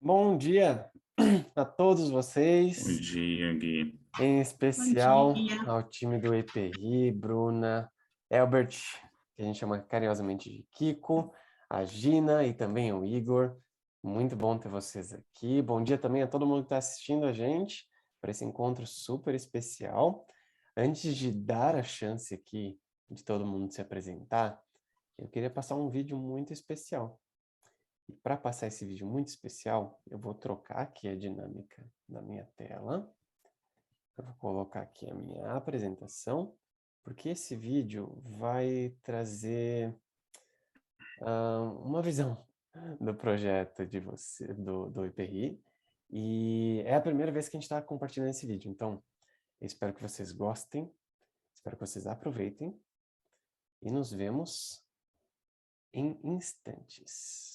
Bom dia a todos Bom vocês, dia, Gui. em Bom especial dia. ao time do EPI, Bruna, Elbert, que a gente chama carinhosamente de Kiko, a Gina e também o Igor. Muito bom ter vocês aqui. Bom dia também a todo mundo que está assistindo a gente para esse encontro super especial. Antes de dar a chance aqui de todo mundo se apresentar, eu queria passar um vídeo muito especial. E para passar esse vídeo muito especial, eu vou trocar aqui a dinâmica da minha tela. Eu vou colocar aqui a minha apresentação, porque esse vídeo vai trazer uma visão do projeto de você, do IPRI. E é a primeira vez que a gente está compartilhando esse vídeo. Então, eu espero que vocês gostem, espero que vocês aproveitem. E nos vemos em instantes.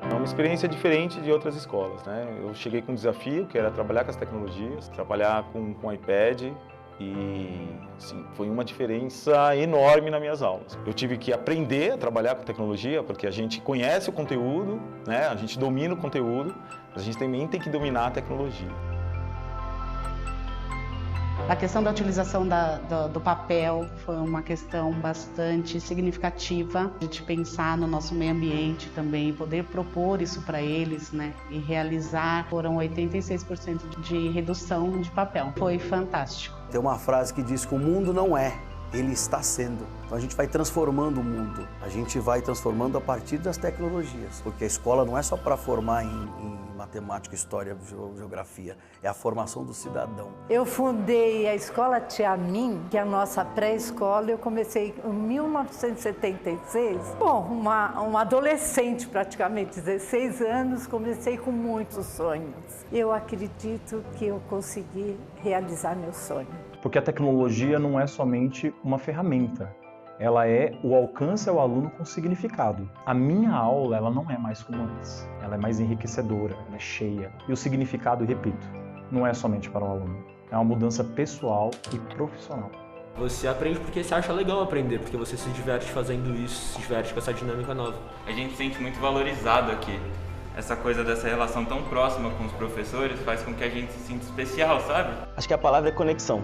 É uma experiência diferente de outras escolas, né? Eu cheguei com um desafio, que era trabalhar com as tecnologias, trabalhar com iPad e, assim, foi uma diferença enorme nas minhas aulas. Eu tive que aprender a trabalhar com tecnologia, porque a gente conhece o conteúdo, né? A gente domina o conteúdo, mas a gente também tem que dominar a tecnologia. A questão da utilização do papel foi uma questão bastante significativa. A gente pensar no nosso meio ambiente também, poder propor isso para eles, né? E realizar, foram 86% de redução de papel. Foi fantástico. Tem uma frase que diz que o mundo não é, ele está sendo. Então a gente vai transformando o mundo, a gente vai transformando a partir das tecnologias, porque a escola não é só para formar em matemática, história, geografia, é a formação do cidadão. Eu fundei a Escola Tia Min, que é a nossa pré-escola. Eu comecei em 1976. Bom, uma adolescente praticamente, 16 anos, comecei com muitos sonhos. Eu acredito que eu consegui realizar meu sonho. Porque a tecnologia não é somente uma ferramenta, ela é o alcance ao aluno com significado. A minha aula, ela não é mais como antes, ela é mais enriquecedora, ela é cheia. E o significado, repito, não é somente para o aluno, é uma mudança pessoal e profissional. Você aprende porque você acha legal aprender, porque você se diverte fazendo isso, se diverte com essa dinâmica nova. A gente se sente muito valorizado aqui. Essa coisa dessa relação tão próxima com os professores faz com que a gente se sinta especial, sabe? Acho que a palavra é conexão.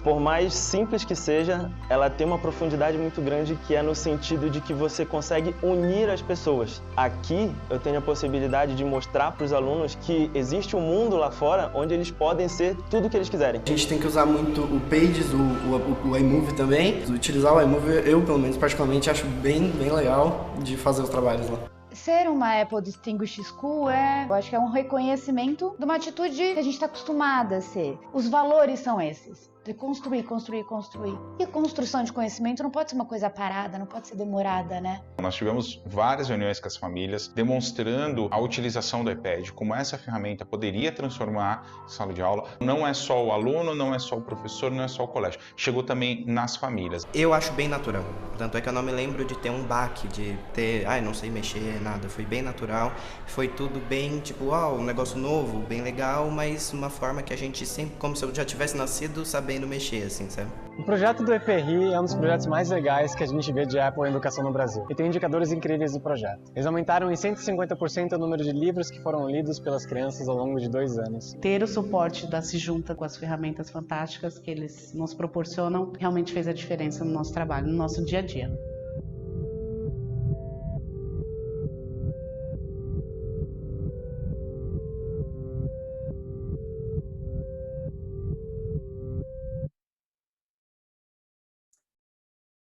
Por mais simples que seja, ela tem uma profundidade muito grande, que é no sentido de que você consegue unir as pessoas. Aqui eu tenho a possibilidade de mostrar para os alunos que existe um mundo lá fora onde eles podem ser tudo o que eles quiserem. A gente tem que usar muito o Pages, o iMovie também. Utilizar o iMovie, eu pelo menos particularmente acho bem legal de fazer os trabalhos lá. Ser uma Apple Distinguished School eu acho que é um reconhecimento de uma atitude que a gente está acostumada a ser. Os valores são esses. De construir, construir, construir. E construção de conhecimento não pode ser uma coisa parada, não pode ser demorada, né? Nós tivemos várias reuniões com as famílias demonstrando a utilização do iPad, como essa ferramenta poderia transformar a sala de aula. Não é só o aluno, não é só o professor, não é só o colégio. Chegou também nas famílias. Eu acho bem natural. Tanto é que eu não me lembro de ter um baque, de ter, não sei mexer, nada. Foi bem natural. Foi tudo bem, tipo, um negócio novo, bem legal, mas uma forma que a gente sempre, como se eu já tivesse nascido sabendo mexer, assim, sabe? O projeto do EPRI é um dos projetos mais legais que a gente vê de Apple em educação no Brasil. E tem indicadores incríveis do projeto. Eles aumentaram em 150% o número de livros que foram lidos pelas crianças ao longo de 2 anos. Ter o suporte da Se Junta com as ferramentas fantásticas que eles nos proporcionam realmente fez a diferença no nosso trabalho, no nosso dia a dia.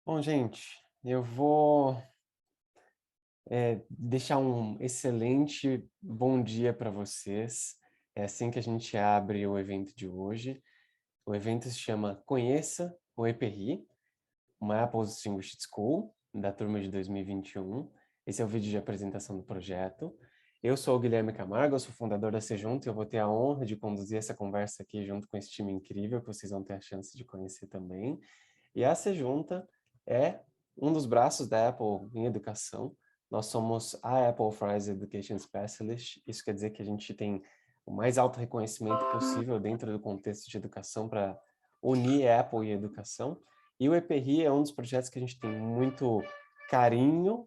Bom, gente, eu vou deixar um excelente bom dia para vocês. É assim que a gente abre o evento de hoje. O evento se chama Conheça o EPRI, uma Apple Distinguished School, da turma de 2021. Esse é o vídeo de apresentação do projeto. Eu sou o Guilherme Camargo, eu sou fundador da Sejunta e eu vou ter a honra de conduzir essa conversa aqui junto com esse time incrível que vocês vão ter a chance de conhecer também. E a Sejunta é um dos braços da Apple em educação. Nós somos a Apple Authorized Education Specialist. Isso quer dizer que a gente tem o mais alto reconhecimento possível dentro do contexto de educação para unir Apple e educação. E o EPRI é um dos projetos que a gente tem muito carinho,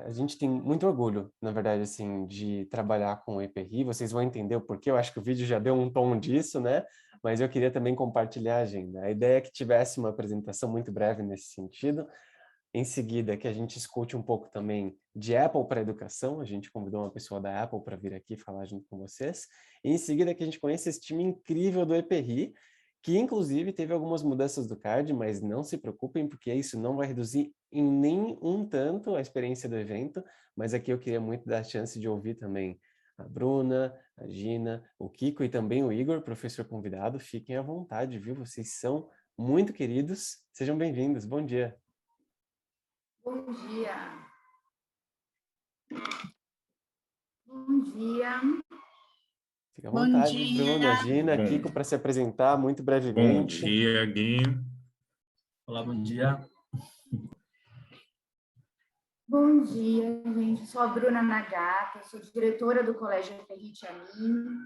a gente tem muito orgulho, na verdade, assim, de trabalhar com o EPRI. Vocês vão entender o porquê, eu acho que o vídeo já deu um tom disso, né? Mas eu queria também compartilhar a agenda. A ideia é que tivesse uma apresentação muito breve nesse sentido. Em seguida, que a gente escute um pouco também de Apple para educação. A gente convidou uma pessoa da Apple para vir aqui falar junto com vocês. E em seguida, que a gente conheça esse time incrível do EPRI, que inclusive teve algumas mudanças do card, mas não se preocupem, porque isso não vai reduzir em nem um tanto a experiência do evento. Mas aqui eu queria muito dar a chance de ouvir também a Bruna, a Gina, o Kiko e também o Igor, professor convidado. Fiquem à vontade, viu? Vocês são muito queridos. Sejam bem-vindos. Bom dia. Bom dia. Bom dia. Fica à vontade, Bruna, Gina, Kiko, para se apresentar muito brevemente. Bom dia, Gui. Olá, bom dia. Bom dia, gente. Sou a Bruna Nagata, sou diretora do Colégio EPRI Tiamin.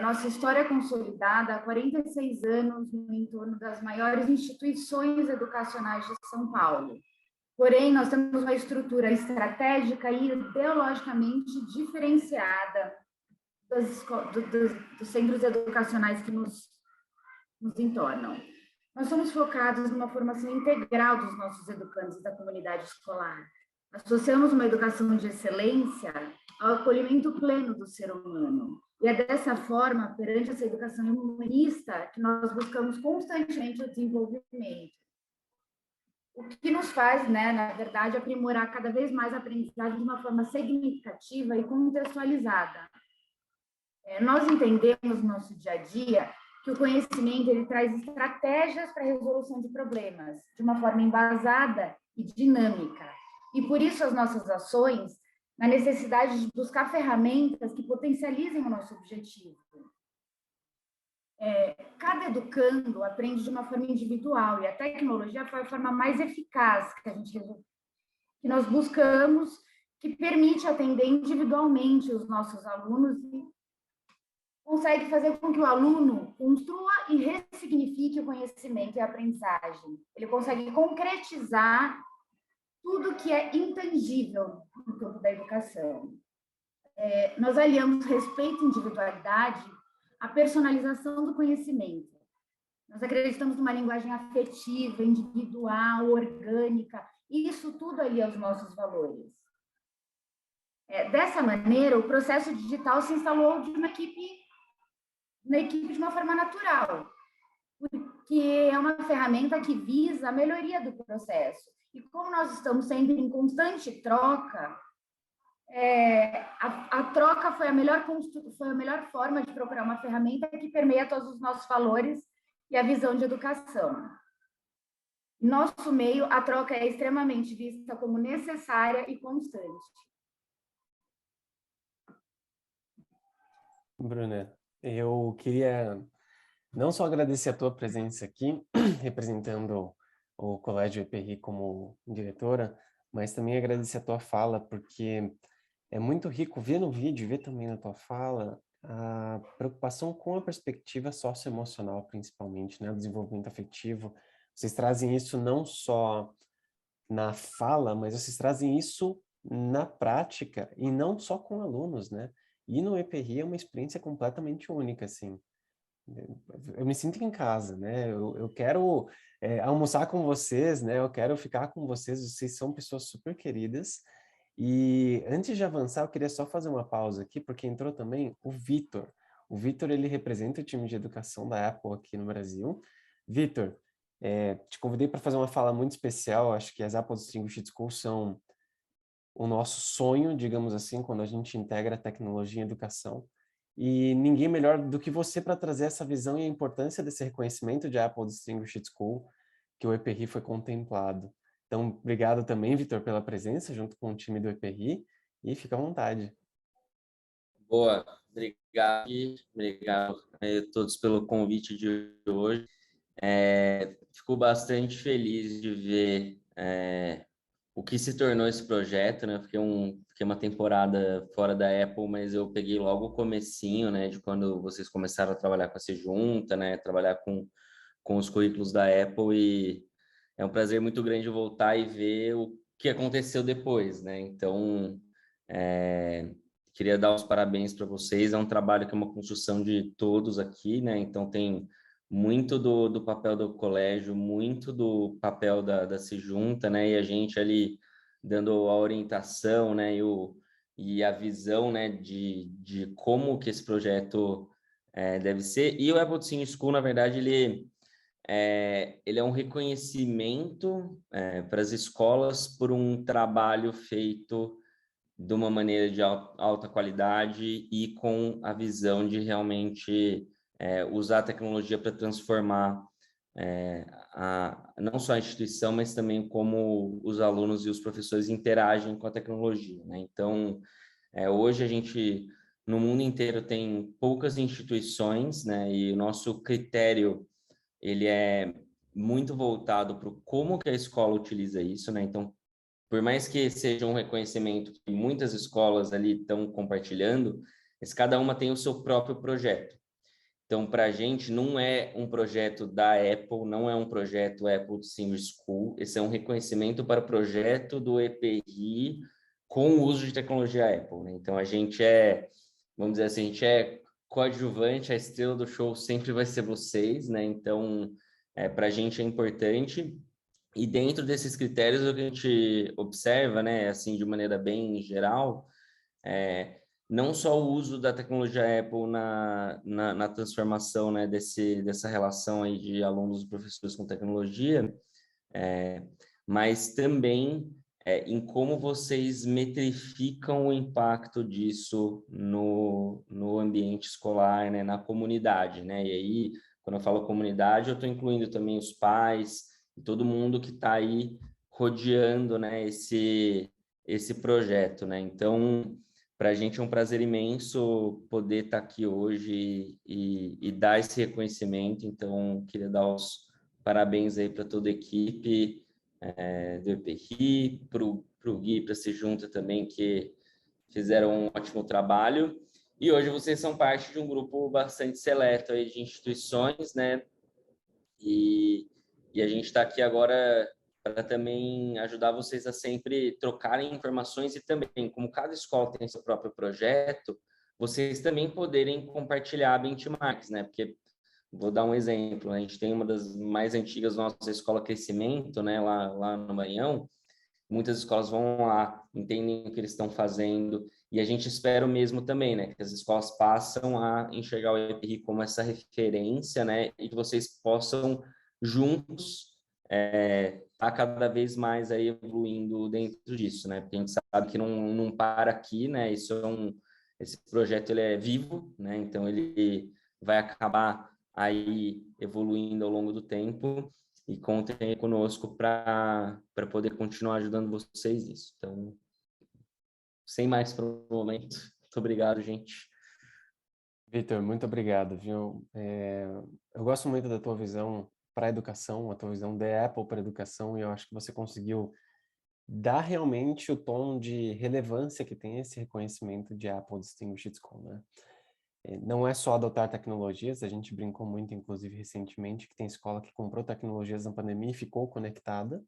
Nossa história é consolidada há 46 anos no entorno das maiores instituições educacionais de São Paulo. Porém, nós temos uma estrutura estratégica e ideologicamente diferenciada dos centros educacionais que nos entornam. Nós somos focados numa formação integral dos nossos educandos da comunidade escolar. Associamos uma educação de excelência ao acolhimento pleno do ser humano. E é dessa forma, perante essa educação humanista, que nós buscamos constantemente o desenvolvimento. O que nos faz, na verdade, aprimorar cada vez mais a aprendizagem de uma forma significativa e contextualizada. Nós entendemos no nosso dia a dia que o conhecimento ele traz estratégias para a resolução de problemas de uma forma embasada e dinâmica. E por isso as nossas ações, na necessidade de buscar ferramentas que potencializem o nosso objetivo. Cada educando aprende de uma forma individual e a tecnologia foi a forma mais eficaz que nós buscamos, que permite atender individualmente os nossos alunos e consegue fazer com que o aluno construa e ressignifique o conhecimento e a aprendizagem. Ele consegue concretizar tudo que é intangível no campo da educação. Nós aliamos respeito e individualidade à personalização do conhecimento. Nós acreditamos numa linguagem afetiva, individual, orgânica, e isso tudo alia aos nossos valores. Dessa maneira, o processo digital se instalou na equipe de uma forma natural, porque é uma ferramenta que visa a melhoria do processo. E como nós estamos sempre em constante troca, a troca foi a melhor forma de procurar uma ferramenta que permeia todos os nossos valores e a visão de educação. Em nosso meio, a troca é extremamente vista como necessária e constante. Bruna, eu queria não só agradecer a tua presença aqui, representando o Colégio EPRI como diretora, mas também agradecer a tua fala, porque é muito rico ver no vídeo, ver também na tua fala, a preocupação com a perspectiva socioemocional, principalmente, né? O desenvolvimento afetivo. Vocês trazem isso não só na fala, mas vocês trazem isso na prática, e não só com alunos, né? E no EPRI é uma experiência completamente única, assim. Eu me sinto em casa, né? Eu quero almoçar com vocês, né? Eu quero ficar com vocês. Vocês são pessoas super queridas. E antes de avançar, eu queria só fazer uma pausa aqui, porque entrou também o Vitor. O Vitor, ele representa o time de educação da Apple aqui no Brasil. Vitor, te convidei para fazer uma fala muito especial. Acho que as Apple Distinguished Schools são o nosso sonho, digamos assim, quando a gente integra tecnologia e educação. E ninguém melhor do que você para trazer essa visão e a importância desse reconhecimento de Apple Distinguished School que o EPRI foi contemplado. Então, obrigado também, Vitor, pela presença junto com o time do EPRI. e fica à vontade. Boa, obrigado a todos pelo convite de hoje. Fico bastante feliz de ver o que se tornou esse projeto, né? Fiquei uma temporada fora da Apple, mas eu peguei logo o comecinho, né? De quando vocês começaram a trabalhar com a Sejunta, né? Trabalhar com os currículos da Apple, e é um prazer muito grande voltar e ver o que aconteceu depois, né? Então, queria dar os parabéns para vocês. É um trabalho que é uma construção de todos aqui, né? Então tem muito do papel do colégio, muito do papel da Sejunta, né? E a gente ali dando a orientação, né? E a visão, né? De como que esse projeto deve ser. E o Apple Design School, na verdade, ele é um reconhecimento para as escolas por um trabalho feito de uma maneira de alta qualidade e com a visão de realmente usar a tecnologia para transformar não só a instituição, mas também como os alunos e os professores interagem com a tecnologia, né? Então, hoje a gente, no mundo inteiro, tem poucas instituições, né? E o nosso critério, ele é muito voltado para como que a escola utiliza isso, né? Então, por mais que seja um reconhecimento que muitas escolas ali estão compartilhando, mas cada uma tem o seu próprio projeto. Então, para a gente, não é um projeto da Apple, não é um projeto Apple Design School, esse é um reconhecimento para o projeto do EPRI com o uso de tecnologia Apple, né? Então, a gente vamos dizer assim, a gente é coadjuvante, a estrela do show sempre vai ser vocês, né? Então, para a gente é importante. E dentro desses critérios, o que a gente observa, né, assim, de maneira bem geral, não só o uso da tecnologia Apple na transformação, né, dessa relação aí de alunos e professores com tecnologia, mas também em como vocês metrificam o impacto disso no ambiente escolar, né, na comunidade, né? E aí, quando eu falo comunidade, eu estou incluindo também os pais, todo mundo que está aí rodeando, né, esse projeto, né? Então, para a gente é um prazer imenso poder estar aqui hoje e dar esse reconhecimento. Então, queria dar os parabéns aí para toda a equipe do EPRI, para o Gui, para a Sejunta também, que fizeram um ótimo trabalho. E hoje vocês são parte de um grupo bastante seleto aí de instituições, né? E a gente está aqui agora para também ajudar vocês a sempre trocarem informações e também, como cada escola tem seu próprio projeto, vocês também poderem compartilhar benchmarks, né? Porque, vou dar um exemplo, a gente tem uma das mais antigas nossa escola Crescimento, né? Lá no Maranhão, muitas escolas vão lá, entendem o que eles estão fazendo, e a gente espera o mesmo também, né? Que as escolas passam a enxergar o EPRI como essa referência, né? E que vocês possam juntos tá cada vez mais aí evoluindo dentro disso, né? Porque a gente sabe que não para aqui, né? Esse projeto ele é vivo, né? Então ele vai acabar aí evoluindo ao longo do tempo, e contem conosco para poder continuar ajudando vocês nisso. Então, sem mais para o momento. Muito obrigado, gente. Vitor, muito obrigado, viu? Eu gosto muito da tua visão para a educação, a tua visão da Apple para a educação, e eu acho que você conseguiu dar realmente o tom de relevância que tem esse reconhecimento de Apple Distinguished School, né? Não é só adotar tecnologias, a gente brincou muito, inclusive, recentemente, que tem escola que comprou tecnologias na pandemia e ficou conectada,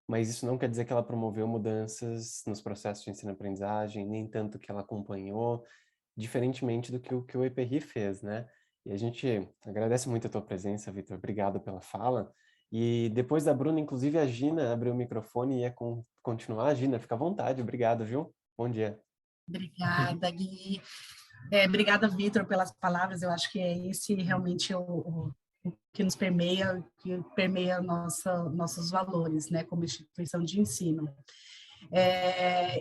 mas isso não quer dizer que ela promoveu mudanças nos processos de ensino-aprendizagem, nem tanto que ela acompanhou, diferentemente do que o EPRI fez, né? E a gente agradece muito a tua presença, Vitor. Obrigado pela fala. E depois da Bruna, inclusive, a Gina abriu o microfone e ia continuar. Gina, fica à vontade. Obrigado, viu? Bom dia. Obrigada, Gui. Obrigada, Vitor, pelas palavras. Eu acho que é esse realmente o que nos permeia, que permeia nossos valores, né, como instituição de ensino.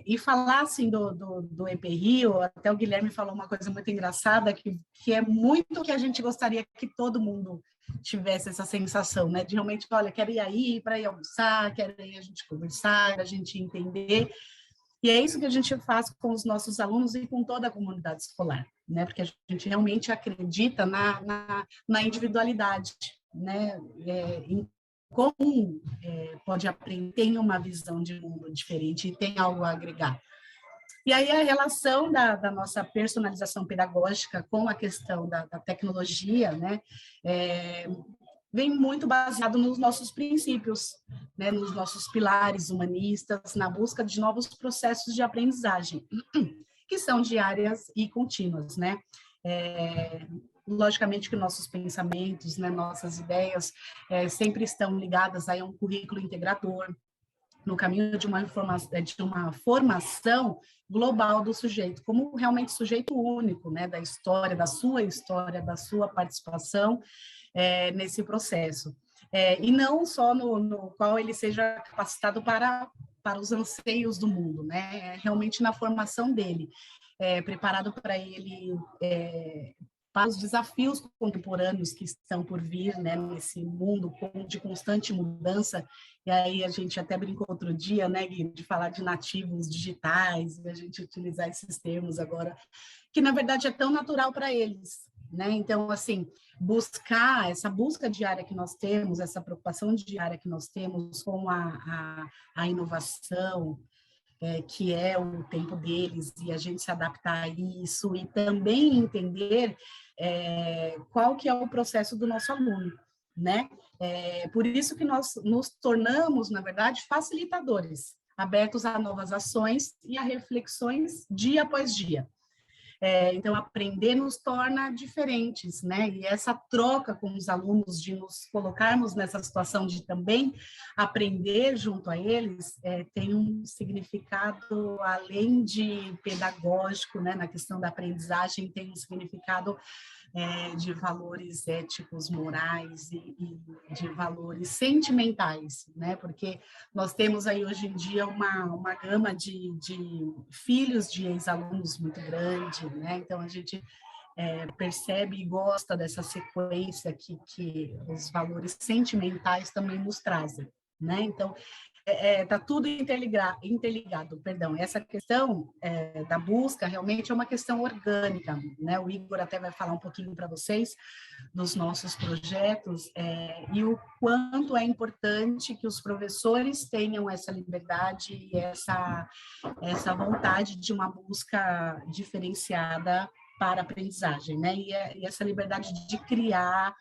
E falar assim do EPRI, até o Guilherme falou uma coisa muito engraçada, que é muito que a gente gostaria que todo mundo tivesse essa sensação, né, de realmente, olha, quero ir aí para ir almoçar, quero ir a gente conversar, a gente entender. E é isso que a gente faz com os nossos alunos e com toda a comunidade escolar, né? Porque a gente realmente acredita na individualidade, né? Em como pode aprender, tem uma visão de mundo diferente e tem algo a agregar. E aí a relação da nossa personalização pedagógica com a questão da tecnologia, né, vem muito baseado nos nossos princípios, né, nos nossos pilares humanistas, na busca de novos processos de aprendizagem, que são diárias e contínuas, né? Logicamente que nossos pensamentos, né, nossas ideias sempre estão ligadas aí a um currículo integrador, no caminho de uma formação global do sujeito, como realmente sujeito único, né, da história, da sua participação nesse processo. E não só no qual ele seja capacitado para os anseios do mundo, né, realmente na formação dele, preparado para ele para os desafios contemporâneos que estão por vir, né, nesse mundo de constante mudança. E aí a gente até brincou outro dia, né, Gui, de falar de nativos digitais, e a gente utilizar esses termos agora, que na verdade é tão natural para eles, né? Então, assim, essa busca diária que nós temos, essa preocupação diária que nós temos com a inovação, que é o tempo deles, e a gente se adaptar a isso, e também entender qual que é o processo do nosso aluno, né? Por isso que nós nos tornamos, na verdade, facilitadores, abertos a novas ações e a reflexões dia após dia. Então, aprender nos torna diferentes, né? E essa troca com os alunos, de nos colocarmos nessa situação de também aprender junto a eles, tem um significado, além de pedagógico, né? Na questão da aprendizagem, tem um significado de valores éticos, morais e de valores sentimentais, né? Porque nós temos aí hoje em dia uma gama de filhos de ex-alunos muito grande, né? Então a gente percebe e gosta dessa sequência que os valores sentimentais também nos trazem, né? Então tá tudo interligado, perdão. Essa questão da busca realmente é uma questão orgânica, né? O Igor até vai falar um pouquinho para vocês dos nossos projetos e o quanto é importante que os professores tenham essa liberdade e essa vontade de uma busca diferenciada para a aprendizagem, né? E essa liberdade de criar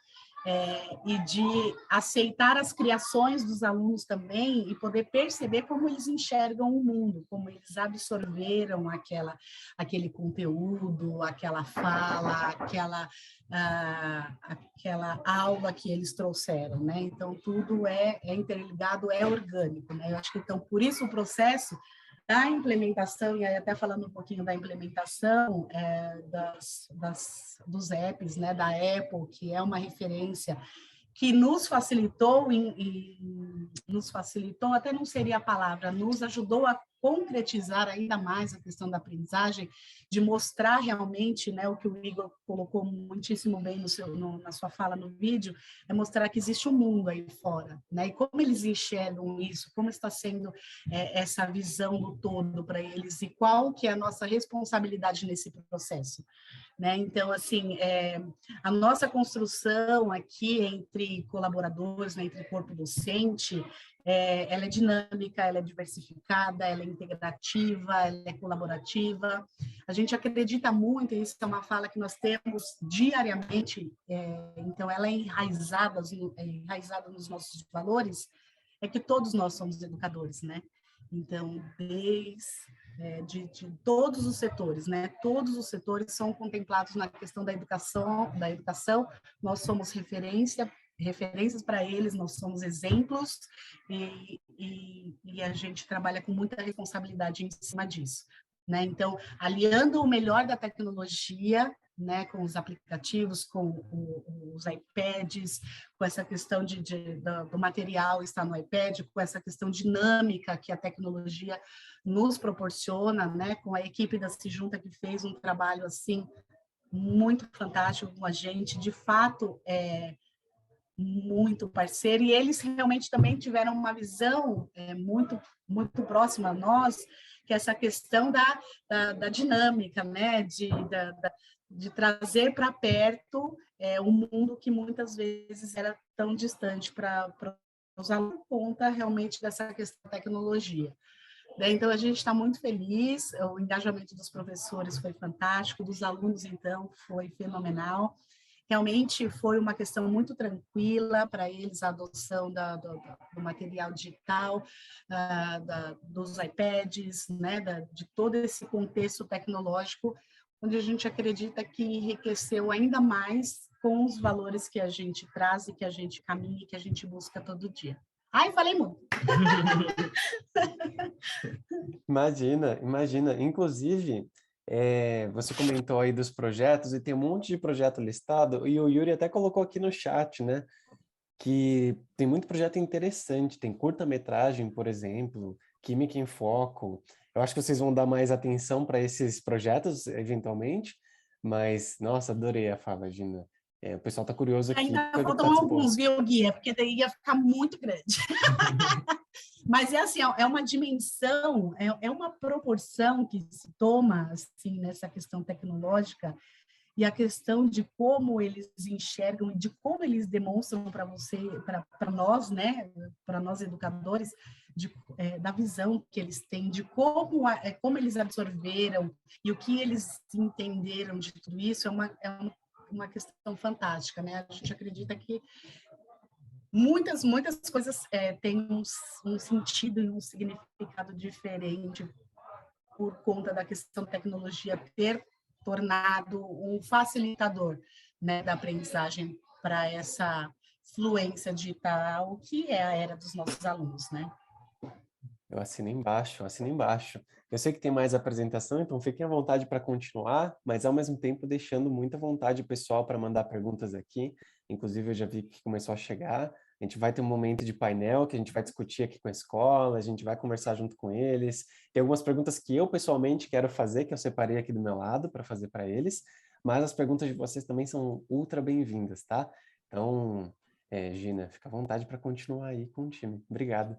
e de aceitar as criações dos alunos também e poder perceber como eles enxergam o mundo, como eles absorveram aquele conteúdo, aquela fala, aquela aula que eles trouxeram, né? Então, tudo é interligado, é orgânico, né? Eu acho que, então, por isso o processo da implementação, e aí até falando um pouquinho da implementação dos apps, né, da Apple, que é uma referência que nos facilitou, até não seria a palavra, nos ajudou a concretizar ainda mais a questão da aprendizagem, de mostrar realmente, né, o que o Igor colocou muitíssimo bem na sua fala no vídeo, é mostrar que existe um mundo aí fora, né, e como eles enxergam isso, como está sendo essa visão do todo para eles, e qual que é a nossa responsabilidade nesse processo, né? Então, assim, a nossa construção aqui entre colaboradores, né, entre corpo docente, ela é dinâmica, ela é diversificada, ela é integrativa, ela é colaborativa. A gente acredita muito, e isso é uma fala que nós temos diariamente, então ela é enraizada nos nossos valores, é que todos nós somos educadores, né? Então, de todos os setores, né? Todos os setores são contemplados na questão da educação, nós somos referências para eles, nós somos exemplos e a gente trabalha com muita responsabilidade em cima disso, né? Então, aliando o melhor da tecnologia, né, com os aplicativos, com os iPads, com essa questão do material estar no iPad, com essa questão dinâmica que a tecnologia nos proporciona, né, com a equipe da Sijunta que fez um trabalho assim muito fantástico com a gente, de fato muito parceiro, e eles realmente também tiveram uma visão muito próxima a nós, que é essa questão da dinâmica, né? De trazer para perto um mundo que muitas vezes era tão distante para os alunos, por conta realmente dessa questão da tecnologia. Então, a gente está muito feliz, o engajamento dos professores foi fantástico, dos alunos, então, foi fenomenal. Realmente foi uma questão muito tranquila para eles, a adoção do material digital, dos iPads, né, de todo esse contexto tecnológico, onde a gente acredita que enriqueceu ainda mais com os valores que a gente traz e que a gente caminha e que a gente busca todo dia. Ai, falei muito! Imagina. Inclusive, você comentou aí dos projetos e tem um monte de projeto listado e o Yuri até colocou aqui no chat, né? Que tem muito projeto interessante, tem curta-metragem, por exemplo, Química em Foco. Eu acho que vocês vão dar mais atenção para esses projetos, eventualmente, mas, nossa, adorei a fala, Gina. O pessoal está curioso aqui. Ainda faltam alguns, viu, Guia? Porque daí ia ficar muito grande. Mas é assim, é uma dimensão, é uma proporção que se toma assim, nessa questão tecnológica e a questão de como eles enxergam e de como eles demonstram para você, para nós, né, para nós educadores, da visão que eles têm, de como eles absorveram e o que eles entenderam de tudo isso, é uma questão fantástica, né? A gente acredita que muitas coisas têm um sentido e um significado diferente por conta da questão da tecnologia ter tornado um facilitador, né, da aprendizagem para essa fluência digital, que é a era dos nossos alunos, né? Eu assino embaixo. Eu sei que tem mais apresentação, então fiquem à vontade para continuar, mas ao mesmo tempo deixando muita vontade pessoal para mandar perguntas aqui. Inclusive, eu já vi que começou a chegar. A gente vai ter um momento de painel que a gente vai discutir aqui com a escola, a gente vai conversar junto com eles. Tem algumas perguntas que eu pessoalmente quero fazer, que eu separei aqui do meu lado para fazer para eles, mas as perguntas de vocês também são ultra bem-vindas, tá? Então, Gina, fica à vontade para continuar aí com o time. Obrigado.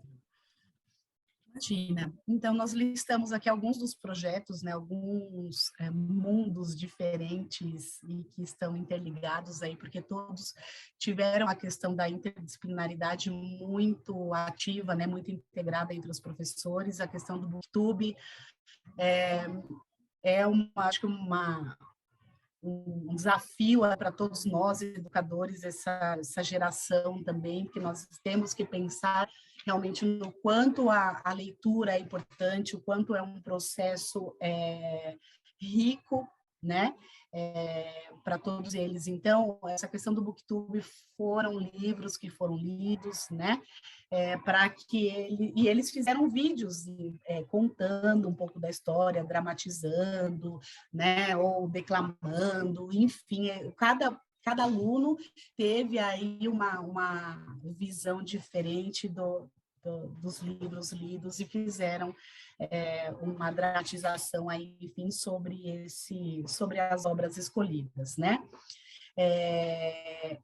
Imagina. Então, nós listamos aqui alguns dos projetos, né, alguns mundos diferentes e que estão interligados aí, porque todos tiveram a questão da interdisciplinaridade muito ativa, né, muito integrada entre os professores, a questão do Booktube acho que um desafio para todos nós, educadores, essa geração também, que nós temos que pensar realmente no quanto a leitura é importante, o quanto é um processo rico, né, para todos eles. Então, essa questão do Booktube foram livros que foram lidos, né, para que eles fizeram vídeos contando um pouco da história, dramatizando, né, ou declamando, enfim, cada aluno teve aí uma visão diferente dos livros lidos e fizeram uma dramatização aí, enfim, sobre as obras escolhidas, né?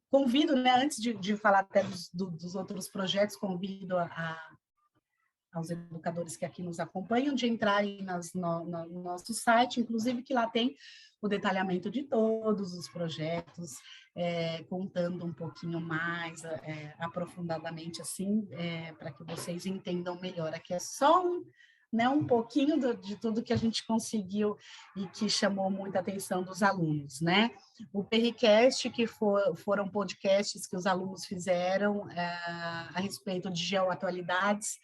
Convido, né, antes de falar até dos outros projetos, convido aos educadores que aqui nos acompanham de entrarem no nosso site, inclusive que lá tem o detalhamento de todos os projetos, contando um pouquinho mais aprofundadamente, assim, para que vocês entendam melhor. Aqui é só um pouquinho de tudo que a gente conseguiu e que chamou muita atenção dos alunos, né? O Pericast, que foram podcasts que os alunos fizeram a respeito de geoatualidades.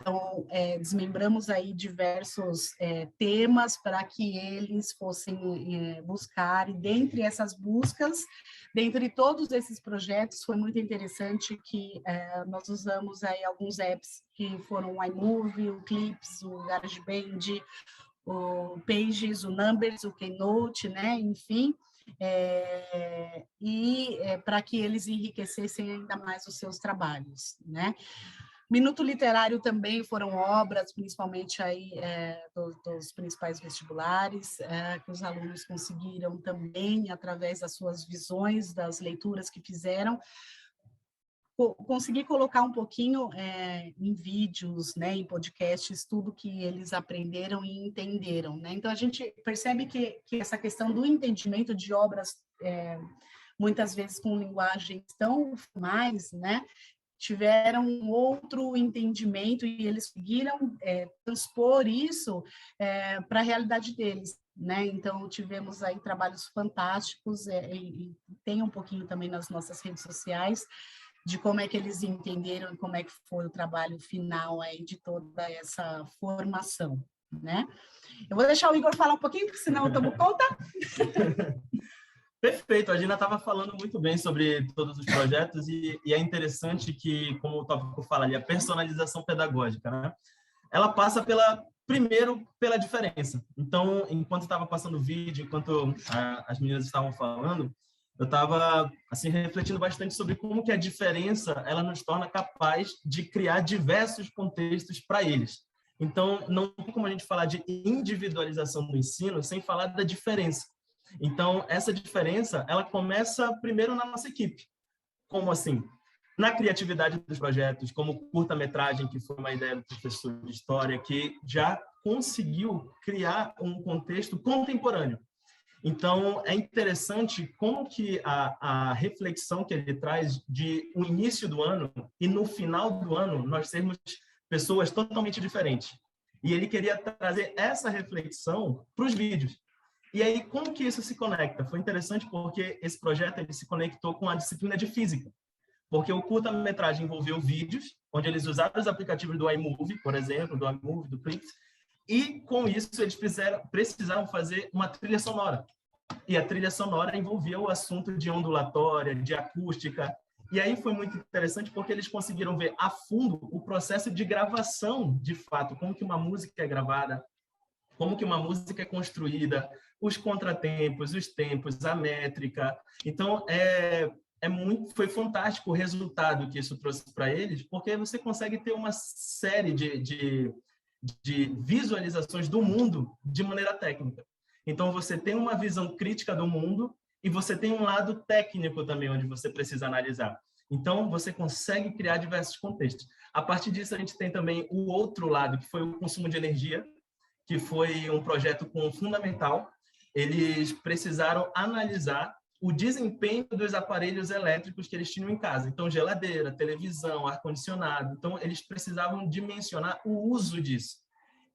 Então, desmembramos aí diversos temas para que eles fossem buscar, e dentre essas buscas, dentre todos esses projetos, foi muito interessante que nós usamos aí alguns apps que foram o iMovie, o Clips, o GarageBand, o Pages, o Numbers, o Keynote, né? Enfim, para que eles enriquecessem ainda mais os seus trabalhos, né? Minuto Literário também foram obras, principalmente aí dos principais vestibulares, que os alunos conseguiram também, através das suas visões, das leituras que fizeram, conseguir colocar um pouquinho em vídeos, né, em podcasts, tudo que eles aprenderam e entenderam, né? Então, a gente percebe que essa questão do entendimento de obras, muitas vezes com linguagens tão formais, né, tiveram um outro entendimento e eles conseguiram transpor isso para a realidade deles, né? Então, tivemos aí trabalhos fantásticos, e tem um pouquinho também nas nossas redes sociais, de como é que eles entenderam e como é que foi o trabalho final aí de toda essa formação, né? Eu vou deixar o Igor falar um pouquinho, porque senão eu tomo conta. Perfeito, a Gina estava falando muito bem sobre todos os projetos e é interessante que, como o tópico fala ali, a personalização pedagógica, né? Ela passa primeiro pela diferença. Então, enquanto estava passando o vídeo, enquanto as meninas estavam falando, eu estava assim refletindo bastante sobre como que a diferença ela nos torna capaz de criar diversos contextos para eles. Então, não tem como a gente falar de individualização do ensino sem falar da diferença. Então, essa diferença, ela começa primeiro na nossa equipe. Como assim? Na criatividade dos projetos, como curta-metragem, que foi uma ideia do professor de História, que já conseguiu criar um contexto contemporâneo. Então, é interessante como que a reflexão que ele traz de o início do ano e no final do ano nós sermos pessoas totalmente diferentes. E ele queria trazer essa reflexão para os vídeos. E aí, como que isso se conecta? Foi interessante porque esse projeto ele se conectou com a disciplina de física. Porque o curta-metragem envolveu vídeos, onde eles usaram os aplicativos do iMovie, por exemplo, do iMovie, do Clips, e com isso eles precisaram fazer uma trilha sonora. E a trilha sonora envolvia o assunto de ondulatória, de acústica. E aí foi muito interessante porque eles conseguiram ver a fundo o processo de gravação, de fato, como que uma música é gravada, como que uma música é construída, os contratempos, os tempos, a métrica. Então, foi fantástico o resultado que isso trouxe para eles, porque você consegue ter uma série de visualizações do mundo de maneira técnica. Então, você tem uma visão crítica do mundo e você tem um lado técnico também, onde você precisa analisar. Então, você consegue criar diversos contextos. A partir disso, a gente tem também o outro lado, que foi o consumo de energia, que foi um projeto fundamental. Eles precisaram analisar o desempenho dos aparelhos elétricos que eles tinham em casa. Então, geladeira, televisão, ar-condicionado. Então, eles precisavam dimensionar o uso disso.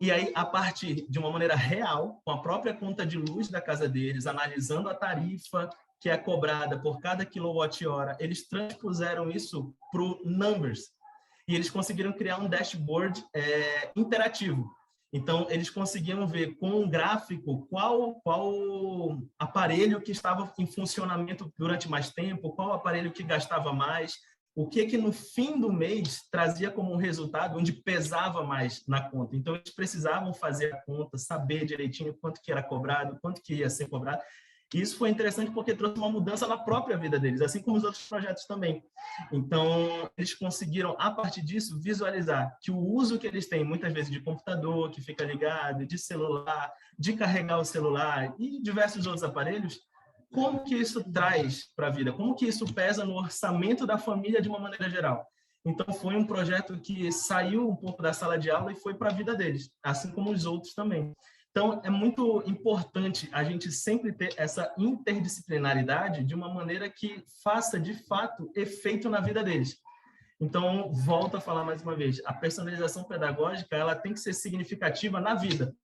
E aí, a partir de uma maneira real, com a própria conta de luz da casa deles, analisando a tarifa que é cobrada por cada quilowatt-hora, eles transpuseram isso para o Numbers. E eles conseguiram criar um dashboard interativo. Então, eles conseguiam ver com um gráfico qual aparelho que estava em funcionamento durante mais tempo, qual aparelho que gastava mais, o que no fim do mês trazia como um resultado onde pesava mais na conta. Então, eles precisavam fazer a conta, saber direitinho quanto que era cobrado, quanto que ia ser cobrado. E isso foi interessante porque trouxe uma mudança na própria vida deles, assim como os outros projetos também. Então, eles conseguiram, a partir disso, visualizar que o uso que eles têm, muitas vezes, de computador, que fica ligado, de celular, de carregar o celular e diversos outros aparelhos, como que isso traz para a vida? Como que isso pesa no orçamento da família de uma maneira geral? Então, foi um projeto que saiu um pouco da sala de aula e foi para a vida deles, assim como os outros também. Então, é muito importante a gente sempre ter essa interdisciplinaridade de uma maneira que faça, de fato, efeito na vida deles. Então, volto a falar mais uma vez, a personalização pedagógica ela tem que ser significativa na vida.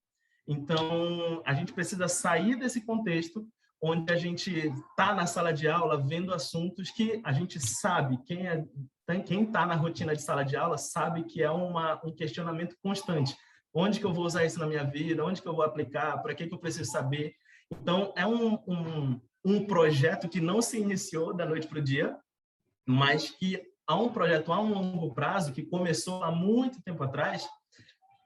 Então, a gente precisa sair desse contexto onde a gente está na sala de aula vendo assuntos que a gente sabe, quem está na rotina de sala de aula sabe que é um questionamento constante. Onde que eu vou usar isso na minha vida? Onde que eu vou aplicar? Para que eu preciso saber? Então, é um projeto que não se iniciou da noite para o dia, mas que há um projeto a um longo prazo, que começou há muito tempo atrás,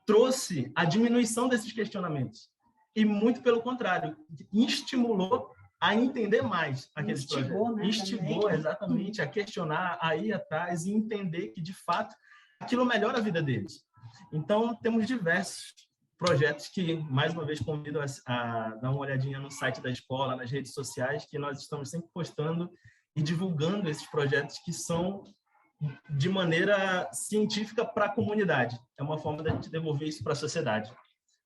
trouxe a diminuição desses questionamentos. E, muito pelo contrário, estimulou a entender mais aqueles projetos. Né, instigou, também. Exatamente, a questionar, a ir atrás e entender que, de fato, aquilo melhora a vida deles. Então, temos diversos projetos que, mais uma vez, convido a dar uma olhadinha no site da escola, nas redes sociais, que nós estamos sempre postando e divulgando esses projetos que são de maneira científica para a comunidade. É uma forma da gente devolver isso para a sociedade.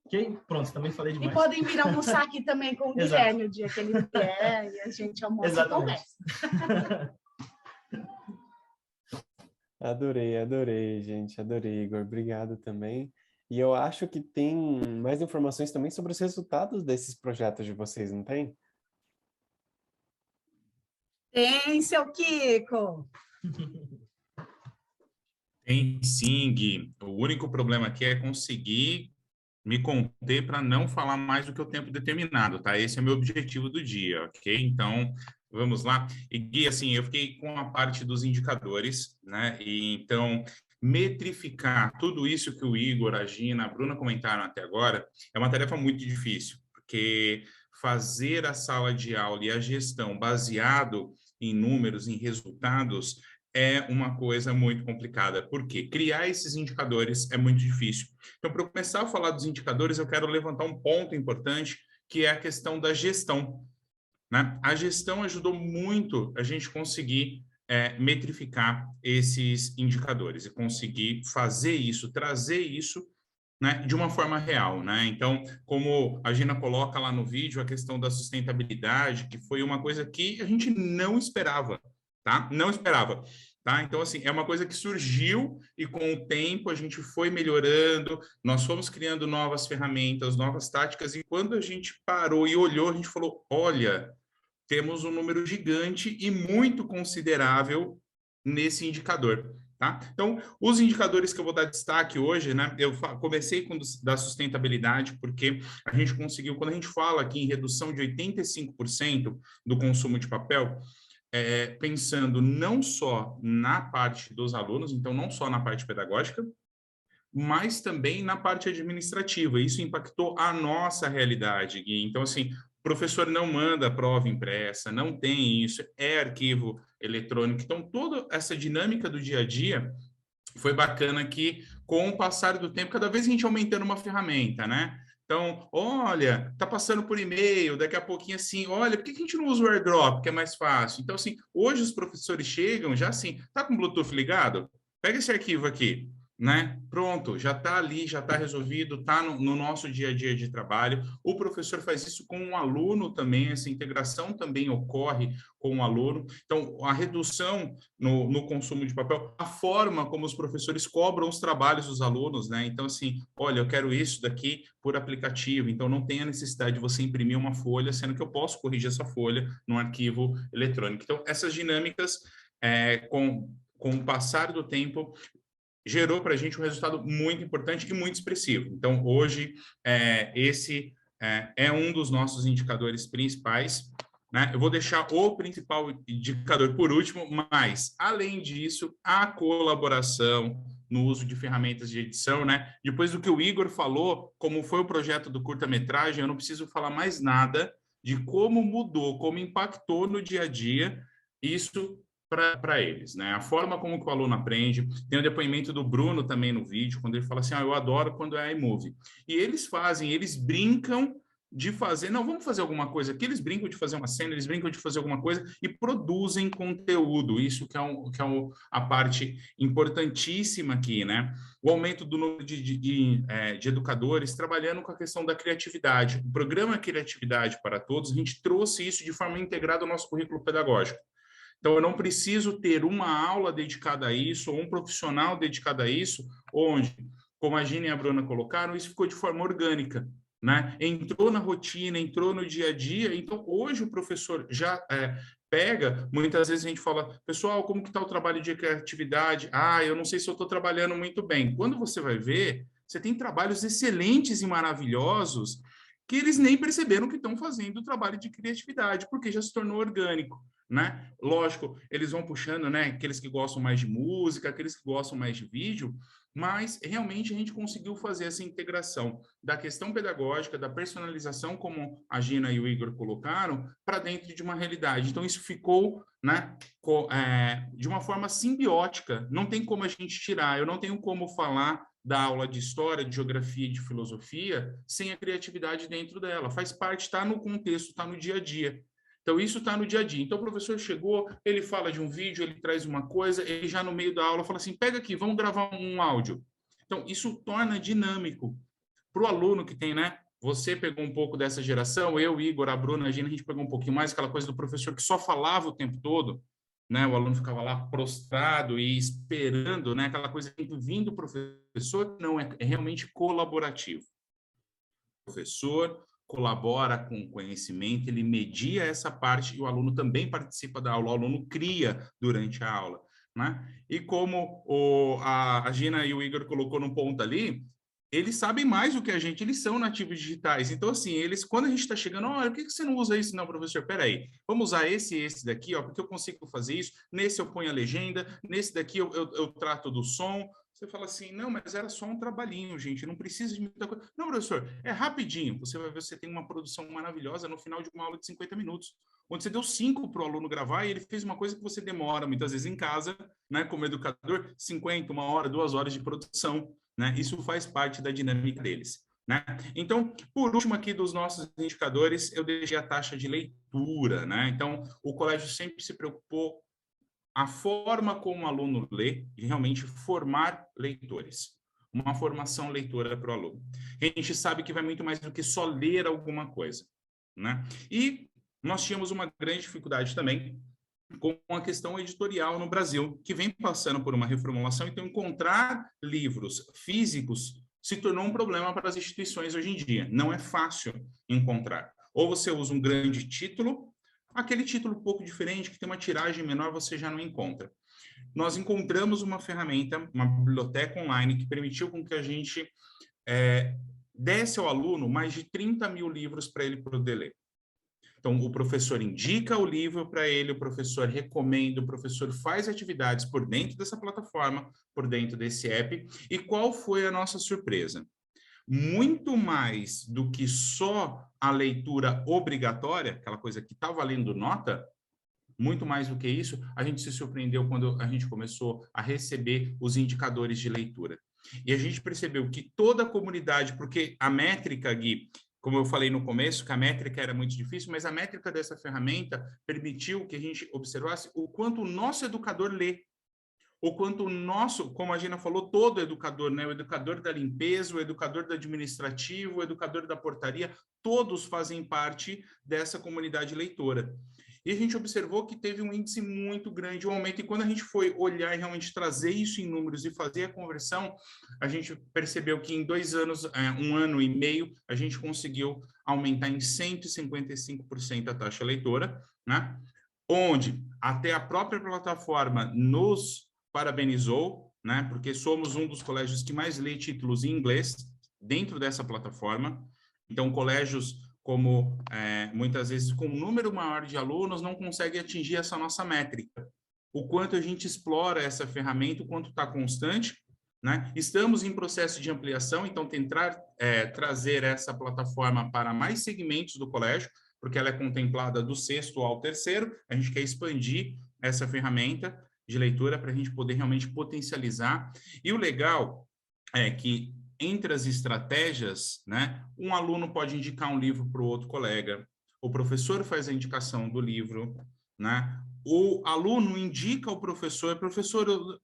Ok? Pronto, também falei demais. E podem vir almoçar aqui também com o Guilherme, o dia que ele vier, e a gente almoça e conversa. Adorei, gente. Adorei, Igor. Obrigado também. E eu acho que tem mais informações também sobre os resultados desses projetos de vocês, não tem? Tem, seu Kiko. Tem sim, Gui. O único problema aqui é conseguir me conter para não falar mais do que o tempo determinado, tá? Esse é o meu objetivo do dia, ok? Então, vamos lá. E, Gui, assim, eu fiquei com a parte dos indicadores, né? E, então, metrificar tudo isso que o Igor, a Gina, a Bruna comentaram até agora é uma tarefa muito difícil, porque fazer a sala de aula e a gestão baseado em números, em resultados, é uma coisa muito complicada. Por quê? Criar esses indicadores é muito difícil. Então, para eu começar a falar dos indicadores, eu quero levantar um ponto importante, que é a questão da gestão, né? A gestão ajudou muito a gente conseguir metrificar esses indicadores e conseguir fazer isso, trazer isso, né, de uma forma real, né? Então, como a Gina coloca lá no vídeo, a questão da sustentabilidade, que foi uma coisa que a gente não esperava, tá? Não esperava, tá? Então, assim, é uma coisa que surgiu e com o tempo a gente foi melhorando, nós fomos criando novas ferramentas, novas táticas, e quando a gente parou e olhou, a gente falou, olha, temos um número gigante e muito considerável nesse indicador. Tá? Então, os indicadores que eu vou dar destaque hoje, né? Eu comecei com da sustentabilidade, porque a gente conseguiu, quando a gente fala aqui em redução de 85% do consumo de papel, pensando não só na parte dos alunos, então não só na parte pedagógica, mas também na parte administrativa. Isso impactou a nossa realidade, Gui. Então, assim, o professor não manda prova impressa, não tem isso, é arquivo eletrônico. Então, toda essa dinâmica do dia a dia foi bacana que, com o passar do tempo, cada vez a gente aumentando uma ferramenta, né? Então, olha, tá passando por e-mail, daqui a pouquinho assim, olha, por que a gente não usa o AirDrop, que é mais fácil? Então, assim, hoje os professores chegam já assim, tá com o Bluetooth ligado? Pega esse arquivo aqui, né? Pronto, já está ali, já está resolvido, está no nosso dia a dia de trabalho. O professor faz isso com o aluno também, essa integração também ocorre com o aluno. Então, a redução no consumo de papel, a forma como os professores cobram os trabalhos dos alunos, né? Então, assim, olha, eu quero isso daqui por aplicativo, então não tem a necessidade de você imprimir uma folha, sendo que eu posso corrigir essa folha num arquivo eletrônico. Então, essas dinâmicas, com o passar do tempo, gerou para a gente um resultado muito importante e muito expressivo. Então, hoje, esse é um dos nossos indicadores principais, né? Eu vou deixar o principal indicador por último, mas, além disso, a colaboração no uso de ferramentas de edição, né? Depois do que o Igor falou, como foi o projeto do curta-metragem, eu não preciso falar mais nada de como mudou, como impactou no dia a dia isso para eles, né? A forma como que o aluno aprende. Tem o depoimento do Bruno também no vídeo, quando ele fala assim, eu adoro quando é iMovie. E eles brincam de fazer, não, vamos fazer alguma coisa aqui, eles brincam de fazer uma cena, eles brincam de fazer alguma coisa e produzem conteúdo, isso que é a parte importantíssima aqui, né? O aumento do número de educadores trabalhando com a questão da criatividade. O programa Criatividade para Todos, a gente trouxe isso de forma integrada ao nosso currículo pedagógico. Então, eu não preciso ter uma aula dedicada a isso, ou um profissional dedicado a isso, onde, como a Gina e a Bruna colocaram, isso ficou de forma orgânica, né? Entrou na rotina, entrou no dia a dia. Então, hoje o professor já pega, muitas vezes a gente fala, pessoal, como que está o trabalho de criatividade? Eu não sei se eu estou trabalhando muito bem. Quando você vai ver, você tem trabalhos excelentes e maravilhosos que eles nem perceberam que estão fazendo o trabalho de criatividade, porque já se tornou orgânico, né? Lógico, eles vão puxando, né? Aqueles que gostam mais de música, aqueles que gostam mais de vídeo, mas realmente a gente conseguiu fazer essa integração da questão pedagógica, da personalização, como a Gina e o Igor colocaram, para dentro de uma realidade. Então, isso ficou, né, de uma forma simbiótica, não tem como a gente tirar, eu não tenho como falar da aula de história, de geografia e de filosofia sem a criatividade dentro dela. Faz parte, está no contexto, está no dia a dia. Então, isso está no dia a dia. Então, o professor chegou, ele fala de um vídeo, ele traz uma coisa, ele já no meio da aula fala assim, pega aqui, vamos gravar um áudio. Então, isso torna dinâmico. Para o aluno que tem, né? Você pegou um pouco dessa geração, eu, Igor, a Bruna, a gente pegou um pouquinho mais aquela coisa do professor que só falava o tempo todo, né? O aluno ficava lá prostrado e esperando, né? Aquela coisa vindo do professor, não, é realmente colaborativo. O professor colabora com o conhecimento, ele media essa parte e o aluno também participa da aula, o aluno cria durante a aula, né? E como a Gina e o Igor colocou no ponto ali, eles sabem mais do que a gente, eles são nativos digitais. Então, assim, eles, quando a gente está chegando, olha, por que você não usa isso? Não, professor, peraí, vamos usar esse e esse daqui, ó, porque eu consigo fazer isso, nesse eu ponho a legenda, nesse daqui eu trato do som. Você fala assim, não, mas era só um trabalhinho, gente, não precisa de muita coisa. Não, professor, é rapidinho. Você vai ver, você tem uma produção maravilhosa no final de uma aula de 50 minutos, onde você deu 5 para o aluno gravar e ele fez uma coisa que você demora, muitas vezes em casa, né, como educador, 50, 1 hora, 2 horas de produção, né? Isso faz parte da dinâmica deles, né? Então, por último aqui dos nossos indicadores, eu deixei a taxa de leitura, né? Então, o colégio sempre se preocupou a forma como o aluno lê e realmente formar leitores. Uma formação leitora para o aluno. A gente sabe que vai muito mais do que só ler alguma coisa, né? E nós tínhamos uma grande dificuldade também com a questão editorial no Brasil, que vem passando por uma reformulação, então encontrar livros físicos se tornou um problema para as instituições hoje em dia. Não é fácil encontrar. Ou você usa um grande título, aquele título um pouco diferente, que tem uma tiragem menor, você já não encontra. Nós encontramos uma ferramenta, uma biblioteca online, que permitiu com que a gente desse ao aluno mais de 30 mil livros para ele poder ler. Então, o professor indica o livro para ele, o professor recomenda, o professor faz atividades por dentro dessa plataforma, por dentro desse app. E qual foi a nossa surpresa? Muito mais do que só a leitura obrigatória, aquela coisa que está valendo nota, muito mais do que isso, a gente se surpreendeu quando a gente começou a receber os indicadores de leitura. E a gente percebeu que toda a comunidade, porque a métrica, Gui, como eu falei no começo, que a métrica era muito difícil, mas a métrica dessa ferramenta permitiu que a gente observasse o quanto o nosso educador lê, o quanto o nosso, como a Gina falou, todo educador, né? O educador da limpeza, o educador do administrativo, o educador da portaria, todos fazem parte dessa comunidade leitora. E a gente observou que teve um índice muito grande, um aumento, e quando a gente foi olhar e realmente trazer isso em números e fazer a conversão, a gente percebeu que em 2 anos, 1 ano e meio, a gente conseguiu aumentar em 155% a taxa leitora, né? Onde até a própria plataforma nos parabenizou, né? Porque somos um dos colégios que mais lê títulos em inglês dentro dessa plataforma. Então, colégios como muitas vezes com um número maior de alunos não consegue atingir essa nossa métrica. O quanto a gente explora essa ferramenta, o quanto está constante, né? Estamos em processo de ampliação, então tentar trazer essa plataforma para mais segmentos do colégio, porque ela é contemplada do 6º ao 3º, a gente quer expandir essa ferramenta de leitura para a gente poder realmente potencializar. E o legal é que entre as estratégias, né, um aluno pode indicar um livro para o outro colega, o professor faz a indicação do livro, né? O aluno indica ao professor,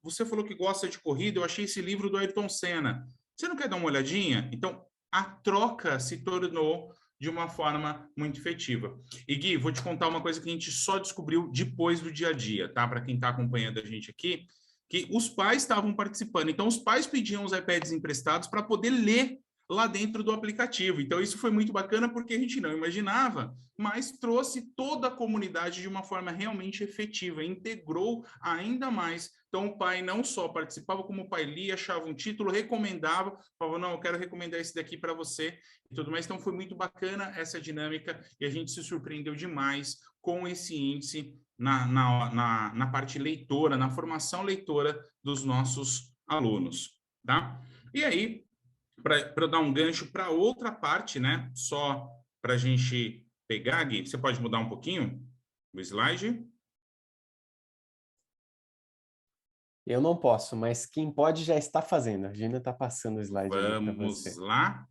você falou que gosta de corrida, eu achei esse livro do Ayrton Senna, você não quer dar uma olhadinha? Então, a troca se tornou de uma forma muito efetiva. E Gui, vou te contar uma coisa que a gente só descobriu depois do dia a dia, tá? Para quem está acompanhando a gente aqui, que os pais estavam participando. Então, os pais pediam os iPads emprestados para poder ler lá dentro do aplicativo. Então, isso foi muito bacana porque a gente não imaginava, mas trouxe toda a comunidade de uma forma realmente efetiva, integrou ainda mais. Então, o pai não só participava, como o pai lia, achava um título, recomendava, falava, não, eu quero recomendar esse daqui para você e tudo mais. Então, foi muito bacana essa dinâmica e a gente se surpreendeu demais com esse índice na parte leitora, na formação leitora dos nossos alunos, tá? E aí, para dar um gancho para outra parte, né? Só para a gente pegar, Gui, você pode mudar um pouquinho o slide? Eu não posso, mas quem pode já está fazendo. A Gina está passando o slide. Vamos lá.